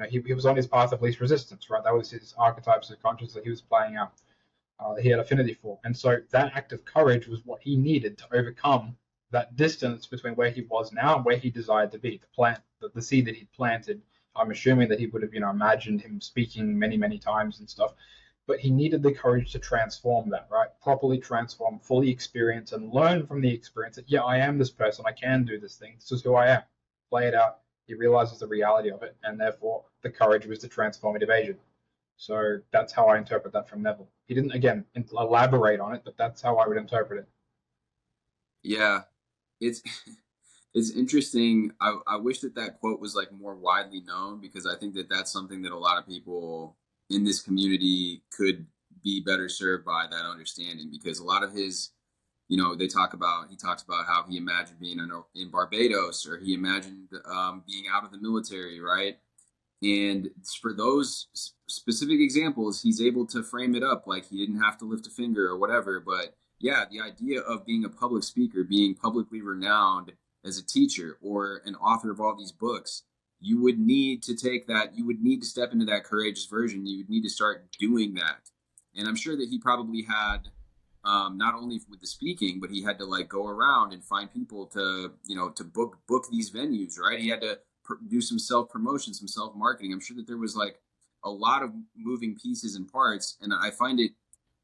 S2: he was on his path of least resistance, right? That was his archetypes of consciousness that he was playing out. He had affinity for, and so that act of courage was what he needed to overcome that distance between where he was now and where he desired to be. The seed that he planted. I'm assuming that he would have, imagined him speaking many, many times and stuff, but he needed the courage to transform that, right? Properly transform, fully experience, and learn from the experience that, yeah, I am this person. I can do this thing. This is who I am. Play it out. He realizes the reality of it, and therefore the courage was the transformative agent. So that's how I interpret that from Neville. He didn't, again, elaborate on it, but that's how I would interpret it.
S1: Yeah, it's it's interesting. I wish that quote was like more widely known, because I think that that's something that a lot of people in this community could be better served by, that understanding. Because a lot of his, he talks about how he imagined being in Barbados, or he imagined being out of the military, right? And for those specific examples, he's able to frame it up like he didn't have to lift a finger or whatever. But yeah, the idea of being a public speaker, being publicly renowned as a teacher or an author of all these books, you would need to take that, you would need to step into that courageous version. You would need to start doing that. And I'm sure that he probably had, not only with the speaking, but he had to like go around and find people to, to book these venues, right? He had to do some self promotion, some self marketing. I'm sure that there was like a lot of moving pieces and parts, and I find it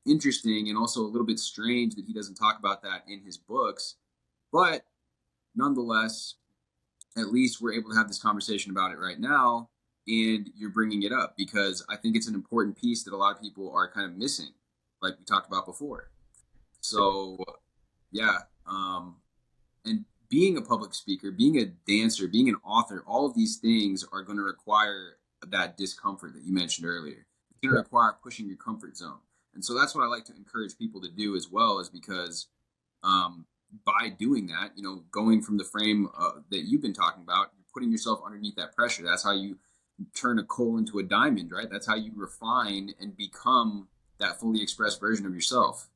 S1: interesting and also a little bit strange that he doesn't talk about that in his books. But nonetheless, at least we're able to have this conversation about it right now, and you're bringing it up because I think it's an important piece that a lot of people are kind of missing, like we talked about before. So yeah, and being a public speaker, being a dancer, being an author, all of these things are going to require that discomfort that you mentioned earlier. It's going to
S2: Yeah.
S1: require pushing your comfort zone. And so that's what I like to encourage people to do as well, is because, by doing that, going from the frame that you've been talking about, you're putting yourself underneath that pressure. That's how you turn a coal into a diamond, right? That's how you refine and become that fully expressed version of yourself.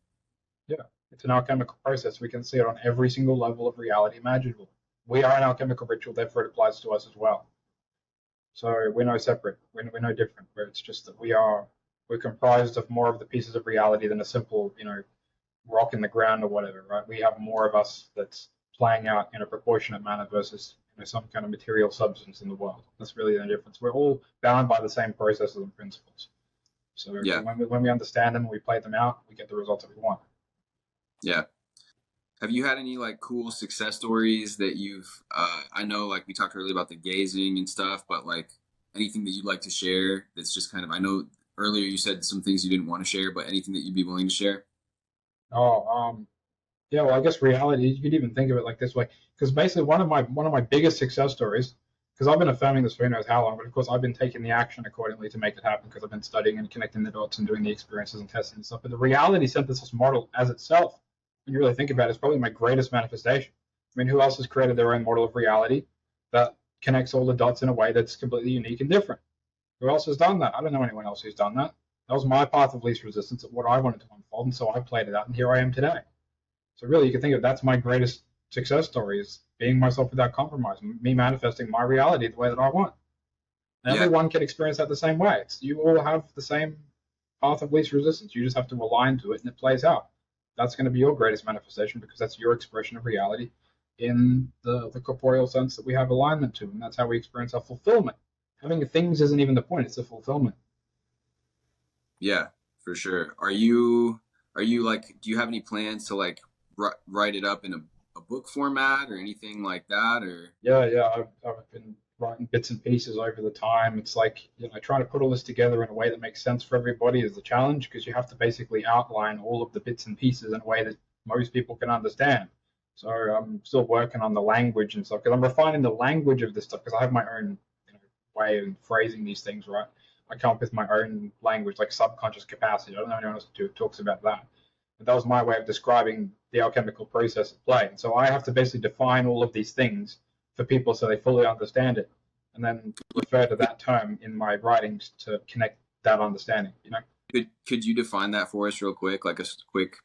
S2: Yeah, it's an alchemical process. We can see it on every single level of reality imaginable. We are an alchemical ritual, therefore it applies to us as well. So we're no separate. We're no different. Where it's just that we're comprised of more of the pieces of reality than a simple, rock in the ground or whatever, right? We have more of us that's playing out in a proportionate manner versus some kind of material substance in the world. That's really the difference. We're all bound by the same processes and principles. So
S1: Yeah.
S2: when we understand them and we play them out, we get the results that we want.
S1: Yeah. Have you had any like cool success stories that you've, I know like we talked earlier about the gazing and stuff, but like anything that you'd like to share that's just kind of, I know earlier you said some things you didn't want to share, but anything that you'd be willing to share?
S2: Oh, yeah. Well, I guess reality. You could even think of it like this way, because basically one of my biggest success stories, because I've been affirming this for who knows how long, but of course I've been taking the action accordingly to make it happen because I've been studying and connecting the dots and doing the experiences and testing and stuff. But the reality synthesis model as itself, when you really think about it, is probably my greatest manifestation. I mean, who else has created their own model of reality that connects all the dots in a way that's completely unique and different? Who else has done that? I don't know anyone else who's done that. That was my path of least resistance at what I wanted to unfold, and so I played it out, and here I am today. So really, you can think of that's my greatest success story is being myself without compromise, me manifesting my reality the way that I want. And everyone can experience that the same way. You all have the same path of least resistance. You just have to align to it, and it plays out. That's going to be your greatest manifestation because that's your expression of reality in the corporeal sense that we have alignment to, and that's how we experience our fulfillment. Having things isn't even the point; it's the fulfillment.
S1: Yeah, for sure. Are you like, do you have any plans to like write it up in a book format or anything like that? Or
S2: Yeah. I've been writing bits and pieces over the time. It's like, trying to put all this together in a way that makes sense for everybody is the challenge because you have to basically outline all of the bits and pieces in a way that most people can understand. So I'm still working on the language and stuff because I'm refining the language of this stuff because I have my own way of phrasing these things, right? I come up with my own language, like subconscious capacity. I don't know anyone else who talks about that. But that was my way of describing the alchemical process at play. And so I have to basically define all of these things for people so they fully understand it, and then refer to that term in my writings to connect that understanding.
S1: could you define that for us real quick, like a quick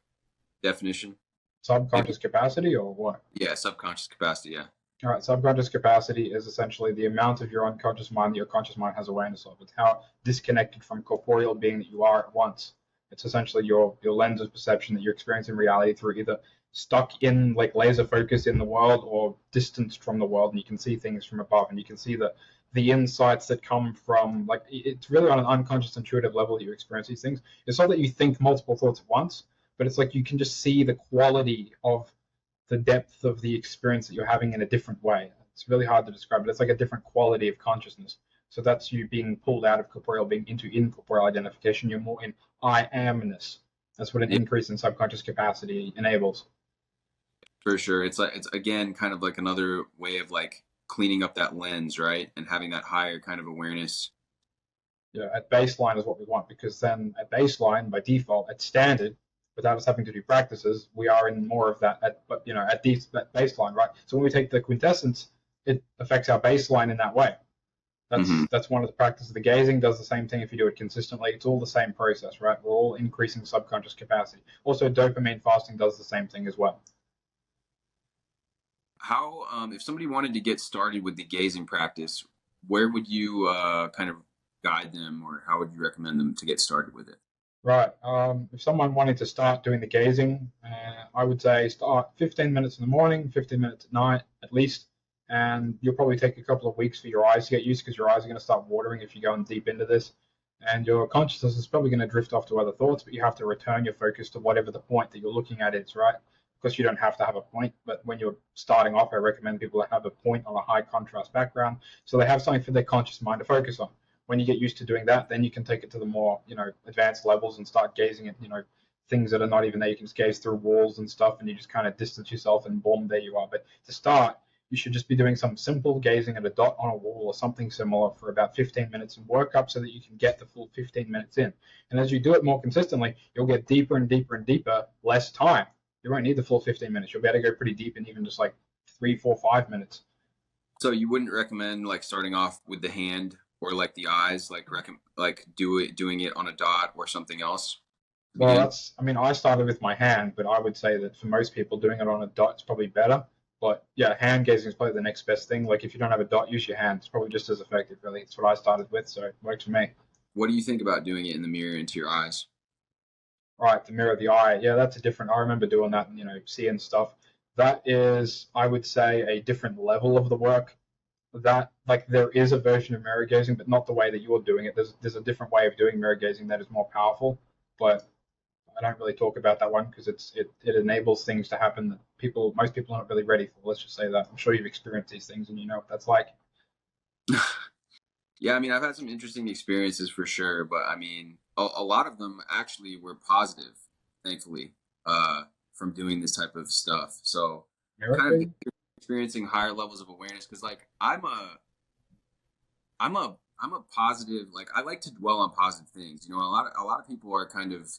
S1: definition?
S2: Subconscious capacity or what?
S1: Yeah, subconscious capacity. Yeah.
S2: All right, subconscious capacity is essentially the amount of your unconscious mind that your conscious mind has awareness of. It's how disconnected from corporeal being that you are at once. It's essentially your lens of perception that you're experiencing reality through, either stuck in like laser focus in the world or distanced from the world, and you can see things from above, and you can see the insights that come from, like, it's really on an unconscious intuitive level that you experience these things. It's not that you think multiple thoughts at once, but it's like you can just see the quality of the depth of the experience that you're having in a different way. It's really hard to describe, but it's like a different quality of consciousness. So that's you being pulled out of corporeal being into incorporeal identification. You're more in I amness. That's what an increase in subconscious capacity enables.
S1: For sure. It's like, it's again kind of like another way of like cleaning up that lens, right? And having that higher kind of awareness.
S2: Yeah, at baseline is what we want, because then at baseline, by default, at standard, without us having to do practices, we are in more of that at that baseline, right? So when we take the quintessence, it affects our baseline in that way. That's one of the practices. The gazing does the same thing if you do it consistently. It's all the same process, right? We're all increasing subconscious capacity. Also, dopamine fasting does the same thing as well.
S1: How, if somebody wanted to get started with the gazing practice, where would you kind of guide them, or how would you recommend them to get started with it?
S2: Right. If someone wanted to start doing the gazing, I would say start 15 minutes in the morning, 15 minutes at night at least, and you'll probably take a couple of weeks for your eyes to get used because your eyes are going to start watering if you're going deep into this. And your consciousness is probably going to drift off to other thoughts, but you have to return your focus to whatever the point that you're looking at is, right? Because you don't have to have a point, but when you're starting off, I recommend people to have a point on a high contrast background so they have something for their conscious mind to focus on. When you get used to doing that, then you can take it to the more, advanced levels and start gazing at, things that are not even there. You can just gaze through walls and stuff, and you just kind of distance yourself, and boom, there you are. But to start, you should just be doing some simple gazing at a dot on a wall or something similar for about 15 minutes and work up so that you can get the full 15 minutes in. And as you do it more consistently, you'll get deeper and deeper and deeper, less time. You won't need the full 15 minutes. You'll be able to go pretty deep in even just like 3, 4, 5 minutes.
S1: So you wouldn't recommend like starting off with the hand or like the eyes, like doing it on a dot or something else to
S2: Well,
S1: begin?
S2: I mean, I started with my hand, but I would say that for most people, doing it on a dot is probably better. But yeah, hand gazing is probably the next best thing. Like if you don't have a dot, use your hand. It's probably just as effective, really. It's what I started with, so it works for me.
S1: What do you think about doing it in the mirror into your eyes?
S2: Right, the mirror of the eye. Yeah, that's a different. I remember doing that, and seeing stuff. That is, I would say, a different level of the work. That like there is a version of mirror gazing, but not the way that you're doing it. There's a different way of doing mirror gazing that is more powerful. But I don't really talk about that one because it enables things to happen that most people aren't really ready for. Let's just say that. I'm sure you've experienced these things and you know what that's like.
S1: Yeah, I mean, I've had some interesting experiences for sure, but I mean, a lot of them actually were positive, thankfully, from doing this type of stuff. So
S2: Mirror
S1: kind of
S2: gazing?
S1: experiencing higher levels of awareness because like I'm a positive, like I like to dwell on positive things. You know, a lot of people are kind of,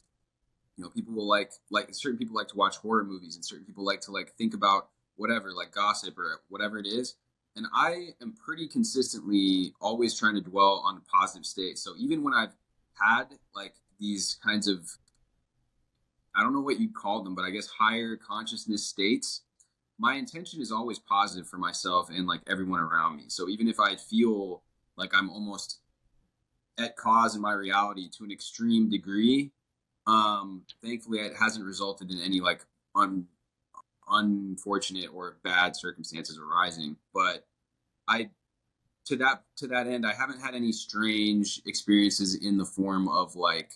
S1: people will like certain people like to watch horror movies and certain people like to like think about whatever, like gossip or whatever it is. And I am pretty consistently always trying to dwell on a positive state. So even when I've had like these kinds of, I don't know what you'd call them, but I guess higher consciousness states, my intention is always positive for myself and like everyone around me. So even if I feel like I'm almost at cause in my reality to an extreme degree, thankfully it hasn't resulted in any like unfortunate or bad circumstances arising. But I to that end, I haven't had any strange experiences in the form of like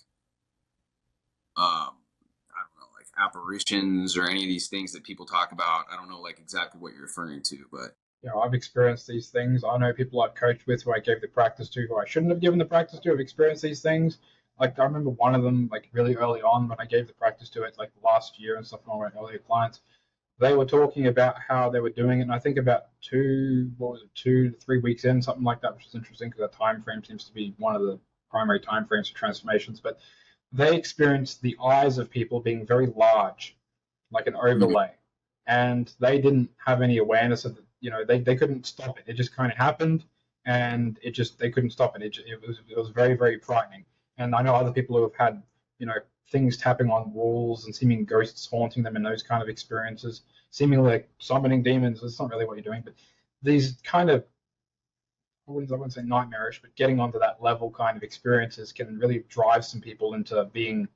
S1: I don't know, like apparitions or any of these things that people talk about. I don't know like exactly what you're referring to, but
S2: I've experienced these things. I know people I've coached with who I gave the practice to, who I shouldn't have given the practice to, have experienced these things. Like I remember one of them, like really early on when I gave the practice to it, like last year and stuff, one of my earlier clients. They were talking about how they were doing it, and I think about 2 to 3 weeks in, something like that, which is interesting because that time frame seems to be one of the primary time frames for transformations. But they experienced the eyes of people being very large, like an
S1: Mhm.
S2: overlay, and they didn't have any awareness of it. They couldn't stop it. It just kind of happened, and they couldn't stop it. It was very very frightening. And I know other people who have had things tapping on walls and seeming ghosts haunting them and those kind of experiences, seemingly like summoning demons. It's not really what you're doing, but these kind of I wouldn't say nightmarish, but getting onto that level kind of experiences can really drive some people into being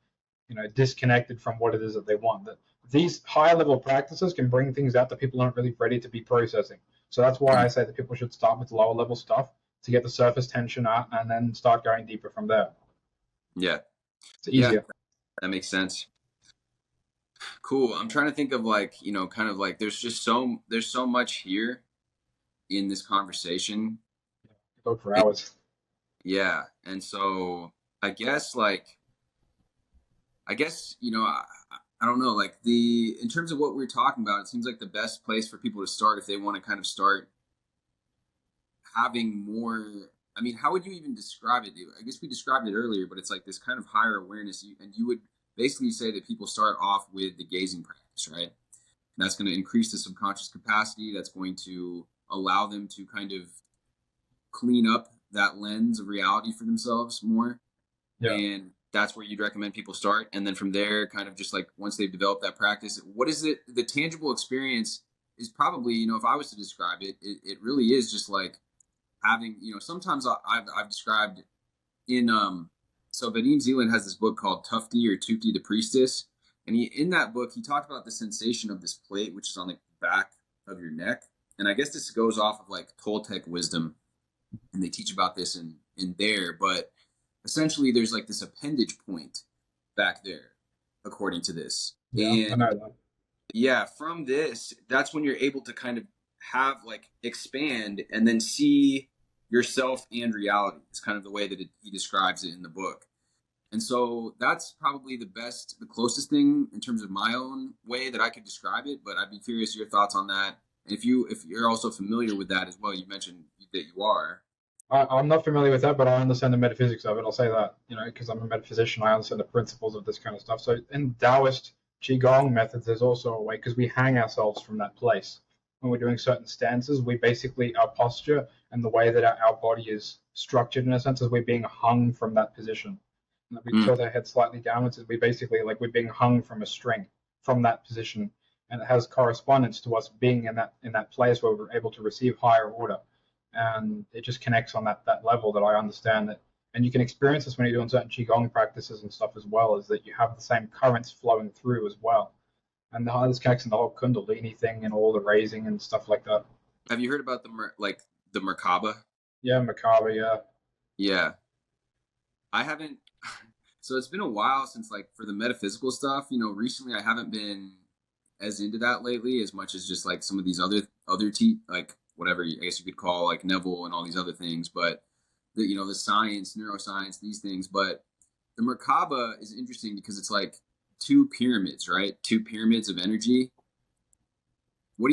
S2: disconnected from what it is that they want. That these higher level practices can bring things out that people aren't really ready to be processing. So that's why I say that people should start with lower level stuff to get the surface tension out and then start going deeper from there.
S1: Yeah,
S2: It's
S1: yeah,
S2: easier.
S1: that makes sense. Cool. I'm trying to think of like, kind of like there's so much here in this conversation.
S2: Go for
S1: And,
S2: hours.
S1: yeah. And so I guess like I guess, I don't know, like in terms of what we're talking about, it seems like the best place for people to start if they want to kind of start having more. I mean, how would you even describe it? I guess we described it earlier, but it's like this kind of higher awareness. And you would basically say that people start off with the gazing practice, right? That's going to increase the subconscious capacity. That's going to allow them to kind of clean up that lens of reality for themselves more.
S2: Yeah.
S1: And that's where you'd recommend people start. And then from there, kind of just like once they've developed that practice, what is it? The tangible experience is probably, if I was to describe it, it really is just like having, sometimes I've described in, so Vadim Zealand has this book called Tufti or Tufti the Priestess. And in that book, he talked about the sensation of this plate, which is on the back of your neck. And I guess this goes off of like Toltec wisdom. And they teach about this in there. But essentially, there's like this appendage point back there, according to this.
S2: Yeah, I
S1: And
S2: know that.
S1: yeah, from this, that's when you're able to kind of have like expand and then see yourself and reality. It's kind of the way that he describes it in the book. And so that's probably the closest thing in terms of my own way that I could describe it. But I'd be curious your thoughts on that. And if you're also familiar with that as well, you mentioned that you are.
S2: I'm not familiar with that, but I understand the metaphysics of it. I'll say that, because I'm a metaphysician, I understand the principles of this kind of stuff. So in Taoist Qigong methods, there's also a way, because we hang ourselves from that place. When we're doing certain stances, we basically, our posture and the way that our body is structured, in a sense, is we're being hung from that position. And that we tilt our head slightly downwards, we basically, like, we're being hung from a string from that position. And it has correspondence to us being in that place where we're able to receive higher order. And it just connects on that level that I understand that. And you can experience this when you're doing certain qigong practices and stuff as well, is that you have the same currents flowing through as well. And this connects in the whole kundalini thing and all the raising and stuff like that.
S1: Have you heard about the Merkaba?
S2: Yeah, Merkaba, yeah.
S1: Yeah, I haven't. So it's been a while since, like, for the metaphysical stuff. Recently I haven't been as into that lately, as much as just like some of these other like whatever I guess you could call like Neville and all these other things. But the science, neuroscience, these things. But the Merkaba is interesting because it's like two pyramids, right? Two pyramids of energy. What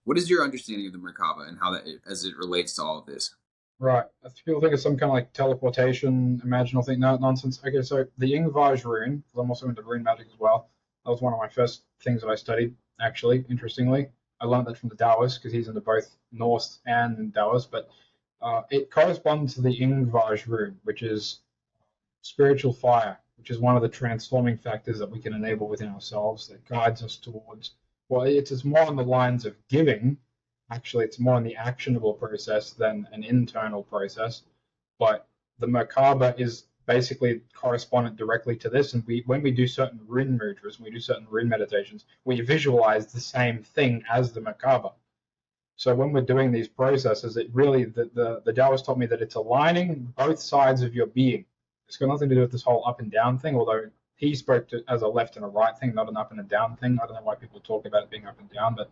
S1: what is your understanding of the Merkaba and how that, as it relates to all of this?
S2: Right. People think it's some kind of like teleportation, imaginal thing. No, nonsense. Okay, so the Ingvaj rune, because I'm also into rune magic as well. That was one of my first things that I studied, actually, interestingly. I learned that from the Taoist, because he's into both Norse and Taoist, but it corresponds to the Ingvaj rune, which is spiritual fire, which is one of the transforming factors that we can enable within ourselves that guides us towards, well, it's more on the lines of giving. Actually, it's more on the actionable process than an internal process. But the Merkaba is basically correspondent directly to this. And when we do certain rune mudras, when we do certain rune meditations, we visualize the same thing as the Merkaba. So when we're doing these processes, it really, the Taoist taught me that it's aligning both sides of your being. It's got nothing to do with this whole up and down thing, although he spoke to as a left and a right thing, not an up and a down thing. I don't know why people talk about it being up and down, but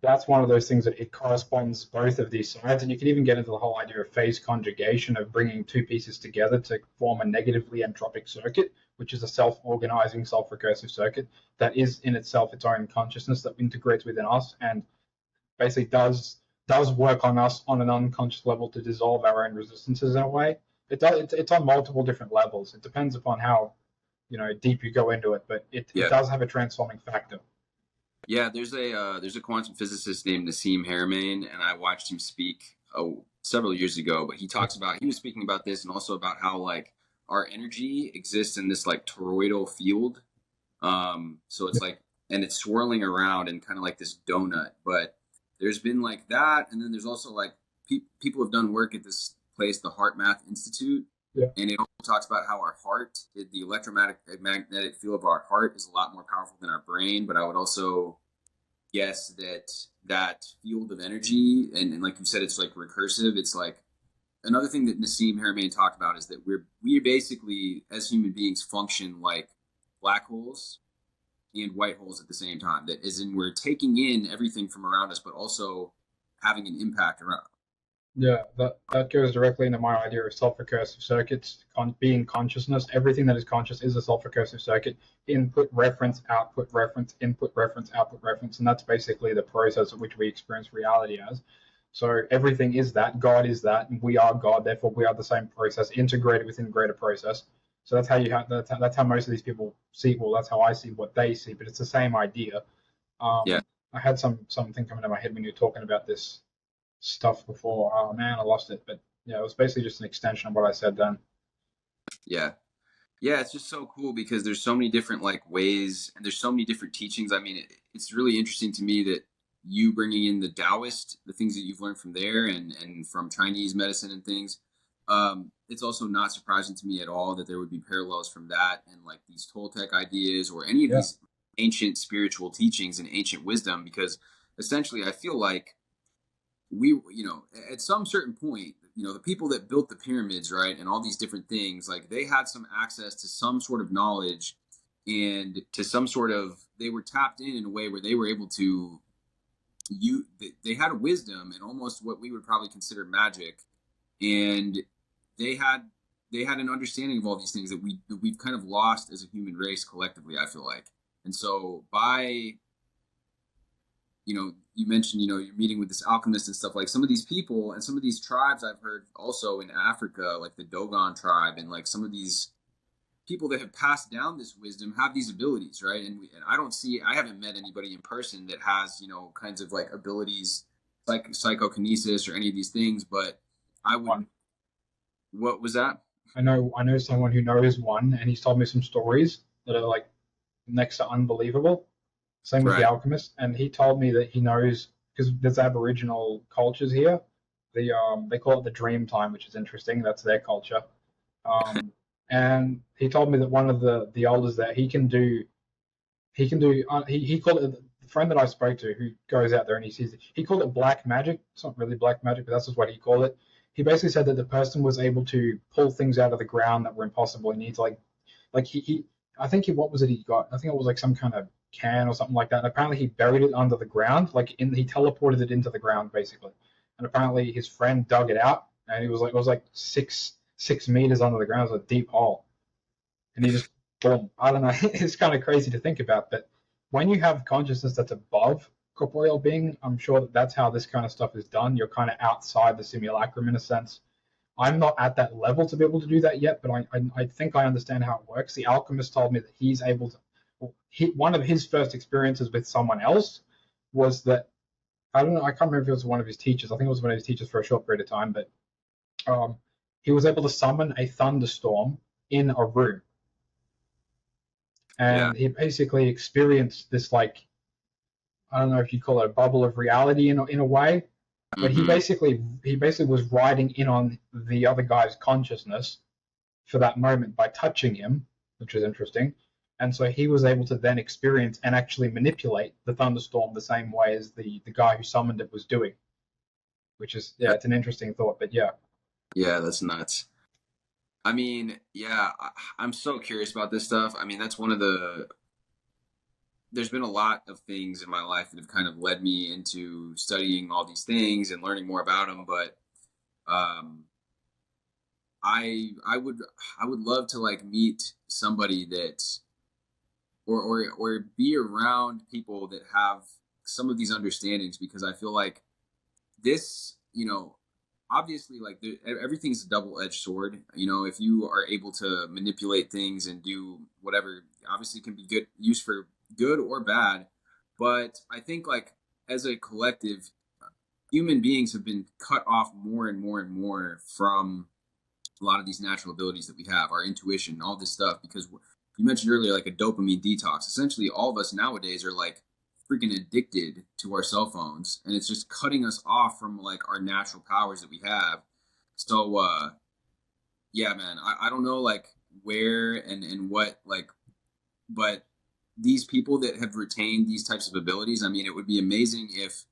S2: that's one of those things that it corresponds both of these sides. And you can even get into the whole idea of phase conjugation, of bringing two pieces together to form a negatively entropic circuit, which is a self-organizing, self-recursive circuit that is in itself its own consciousness that integrates within us and basically does work on us on an unconscious level to dissolve our own resistances in a way. It's on multiple different levels. It depends upon how deep you go into it, but it does have a transforming factor.
S1: Yeah, there's a quantum physicist named Nassim Haramein, and I watched him speak several years ago. But he was speaking about this, and also about how like our energy exists in this like toroidal field. So it's like, and it's swirling around in kind of like this donut. But there's been like that, and then there's also like people have done work at this place, the Heart Math Institute.
S2: Yeah.
S1: And it also talks about how our heart, the electromagnetic field of our heart is a lot more powerful than our brain. But I would also guess that field of energy, and like you said, it's like recursive. It's like another thing that Nassim Haramein talked about is that we basically, as human beings, function like black holes and white holes at the same time. That is, in we're taking in everything from around us, but also having an impact around.
S2: Yeah, that goes directly into my idea of self-recursive circuits, being consciousness. Everything that is conscious is a self-recursive circuit. Input, reference, output, reference, input, reference, output, reference. And that's basically the process at which we experience reality as. So everything is that. God is that. And we are God. Therefore, we are the same process, integrated within greater process. So that's how that's how most of these people see. Well, that's how I see what they see. But it's the same idea.
S1: Yeah.
S2: I had something coming to my head when you were talking about this stuff before. Oh man, I lost it. But yeah, it was basically just an extension of what I said then.
S1: Yeah. It's just so cool because there's so many different like ways, and there's so many different teachings. I mean, it's really interesting to me that you bringing in the Taoist, the things that you've learned from there, and from Chinese medicine and things. It's also not surprising to me at all that there would be parallels from that and like these Toltec ideas or any of these ancient spiritual teachings and ancient wisdom, because essentially I feel like at some certain point, the people that built the pyramids, right, and all these different things, like they had some access to some sort of knowledge and to some sort of, they were tapped in a way where they were able to, they had a wisdom and almost what we would probably consider magic. And they had an understanding of all these things that we've kind of lost as a human race collectively, I feel like. And so by, you mentioned, you're meeting with this alchemist and stuff, like some of these people and some of these tribes I've heard also in Africa, like the Dogon tribe and like some of these people that have passed down this wisdom have these abilities, right? And I haven't met anybody in person that has, you know, kinds of like abilities like psychokinesis or any of these things, but I would,
S2: One.
S1: what was that?
S2: I know someone who knows one, and he's told me some stories that are like next to unbelievable. Same with the
S1: Right.
S2: alchemist, and he told me that he knows because there's Aboriginal cultures here. They call it the dream time, which is interesting. That's their culture. And he told me that one of the elders there he called it the friend that I spoke to who goes out there and he sees it. He called it black magic. It's not really black magic, but that's just what he called it. He basically said that the person was able to pull things out of the ground that were impossible. And he's like he I think what was it he got? I think it was like some kind of can or something like that. And apparently he buried it under the ground, he teleported it into the ground basically. And apparently his friend dug it out, and it was like 6 meters under the ground. It was a deep hole, and he just boom. I don't know. It's kind of crazy to think about, but when you have consciousness that's above corporeal being, I'm sure that that's how this kind of stuff is done. You're kind of outside the simulacrum in a sense. I'm not at that level to be able to do that yet, but I think I understand how it works. The alchemist told me that he's able to. One of his first experiences with someone else was that I don't know. I can't remember if it was one of his teachers. I think it was one of his teachers for a short period of time, but um, he was able to summon a thunderstorm in a room,
S1: Yeah.
S2: and he basically experienced this like I don't know if you'd call it a bubble of reality in a way, but
S1: Mm-hmm.
S2: he basically was riding in on the other guy's consciousness for that moment by touching him, which is interesting. And so he was able to then experience and actually manipulate the thunderstorm the same way as the guy who summoned it was doing, which is yeah, it's an interesting thought. But yeah,
S1: Yeah, that's nuts. I mean, yeah, I'm so curious about this stuff. I mean, that's one of there's been a lot of things in my life that have kind of led me into studying all these things and learning more about them. But um, I would love to like meet somebody that or be around people that have some of these understandings because I feel like this, you know, obviously like everything's a double-edged sword. You know, if you are able to manipulate things and do whatever, obviously it can be good used for good or bad. But I think like as a collective, human beings have been cut off more and more and more from a lot of these natural abilities that we have, our intuition, all this stuff. Because you mentioned earlier, like a dopamine detox. Essentially, all of us nowadays are like freaking addicted to our cell phones, and it's just cutting us off from like our natural powers that we have. So, yeah, man, I don't know like where and what like, but these people that have retained these types of abilities, I mean, it would be amazing if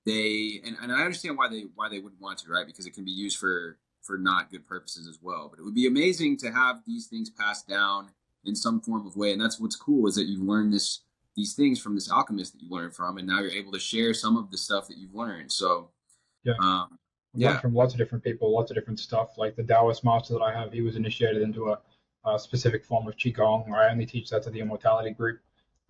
S1: and I understand why they wouldn't want to, right? Because it can be used for not good purposes as well. But it would be amazing to have these things passed down in some form of way. And that's what's cool is that you learn these things from this alchemist that you learned from, and now you're able to share some of the stuff that you've learned. So
S2: yeah, I've learned
S1: yeah.
S2: from lots of different people, lots of different stuff. Like the Taoist master that I have, he was initiated into a specific form of qigong. I only teach that to the immortality group.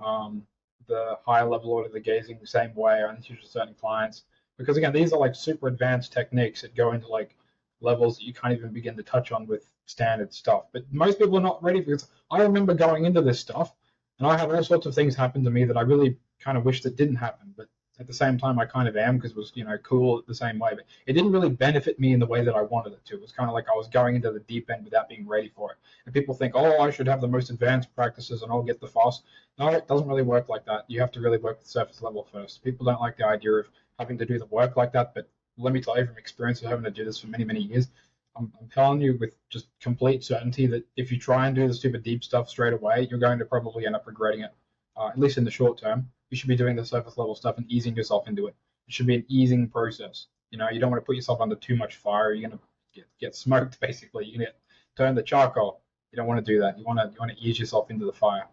S2: Um, the higher level order, the gazing, the same way. I only teach to certain clients because again, these are like super advanced techniques that go into like levels that you can't even begin to touch on with standard stuff. But most people are not ready because I remember going into this stuff and I had all sorts of things happen to me that I really kind of wish that didn't happen. But at the same time, I kind of am because it was cool the same way. But it didn't really benefit me in the way that I wanted it to. It was kind of like I was going into the deep end without being ready for it. And people think, oh, I should have the most advanced practices and I'll get the fast. No, it doesn't really work like that. You have to really work with surface level first. People don't like the idea of having to do the work like that, but let me tell you from experience of having to do this for many, many years, I'm telling you with just complete certainty that if you try and do the super deep stuff straight away, you're going to probably end up regretting it, at least in the short term. You should be doing the surface level stuff and easing yourself into it. It should be an easing process. You don't want to put yourself under too much fire. You're going to get smoked, basically. You're going to turn the charcoal. You don't want to do that. You want to ease yourself into the fire.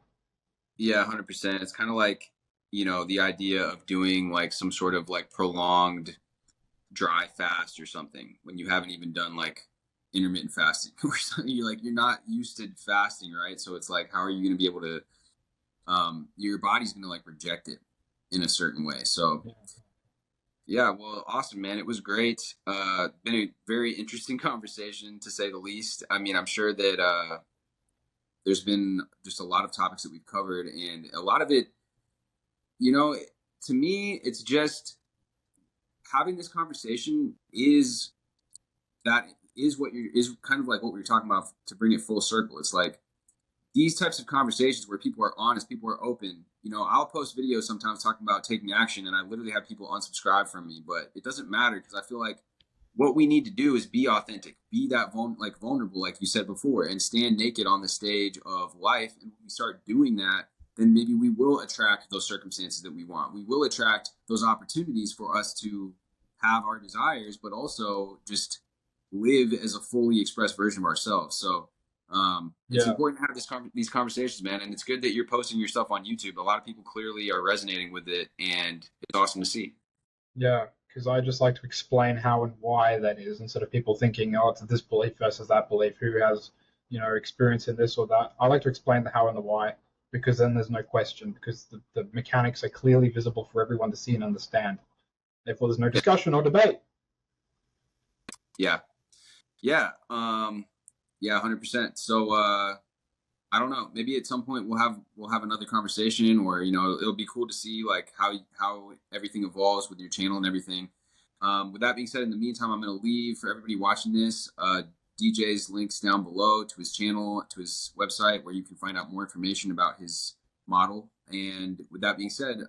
S1: Yeah, 100%. It's kind of like, you know, the idea of doing like some sort of like prolonged dry fast or something when you haven't even done like intermittent fasting or something. You're not used to fasting, right? So it's like how are you going to be able to your body's going to like reject it in a certain way. So
S2: Yeah.
S1: yeah, well, awesome, man. It was great. Been a very interesting conversation to say the least. I mean, I'm sure that There's been just a lot of topics that we've covered, and a lot of it, you know, to me, it's just having this conversation is that is what you're is kind of like what we were talking about to bring it full circle. It's like these types of conversations where people are honest, people are open. You know, I'll post videos sometimes talking about taking action, and I literally have people unsubscribe from me, but it doesn't matter because I feel like what we need to do is be authentic, be that vulnerable, like you said before, and stand naked on the stage of life. And when we start doing that, then maybe we will attract those circumstances that we want. We will attract those opportunities for us to have our desires, but also just live as a fully expressed version of ourselves. So it's important to have these conversations, man. And it's good that you're posting your stuff on YouTube. A lot of people clearly are resonating with it, and it's awesome to see.
S2: Yeah, because I just like to explain how and why that is instead of people thinking, oh, it's this belief versus that belief, who has, experience in this or that. I like to explain the how and the why because then there's no question because the mechanics are clearly visible for everyone to see and understand. Therefore, there's no discussion or debate.
S1: Yeah. Yeah. Yeah, 100%. So, I don't know. Maybe at some point we'll have another conversation, or it'll be cool to see like how everything evolves with your channel and everything. With that being said, in the meantime, I'm going to leave for everybody watching this. DJ's links down below to his channel, to his website, where you can find out more information about his model. And with that being said,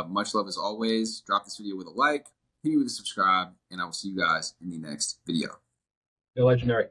S1: much love as always. Drop this video with a like, hit me with a subscribe, and I will see you guys in the next video.
S2: They're legendary.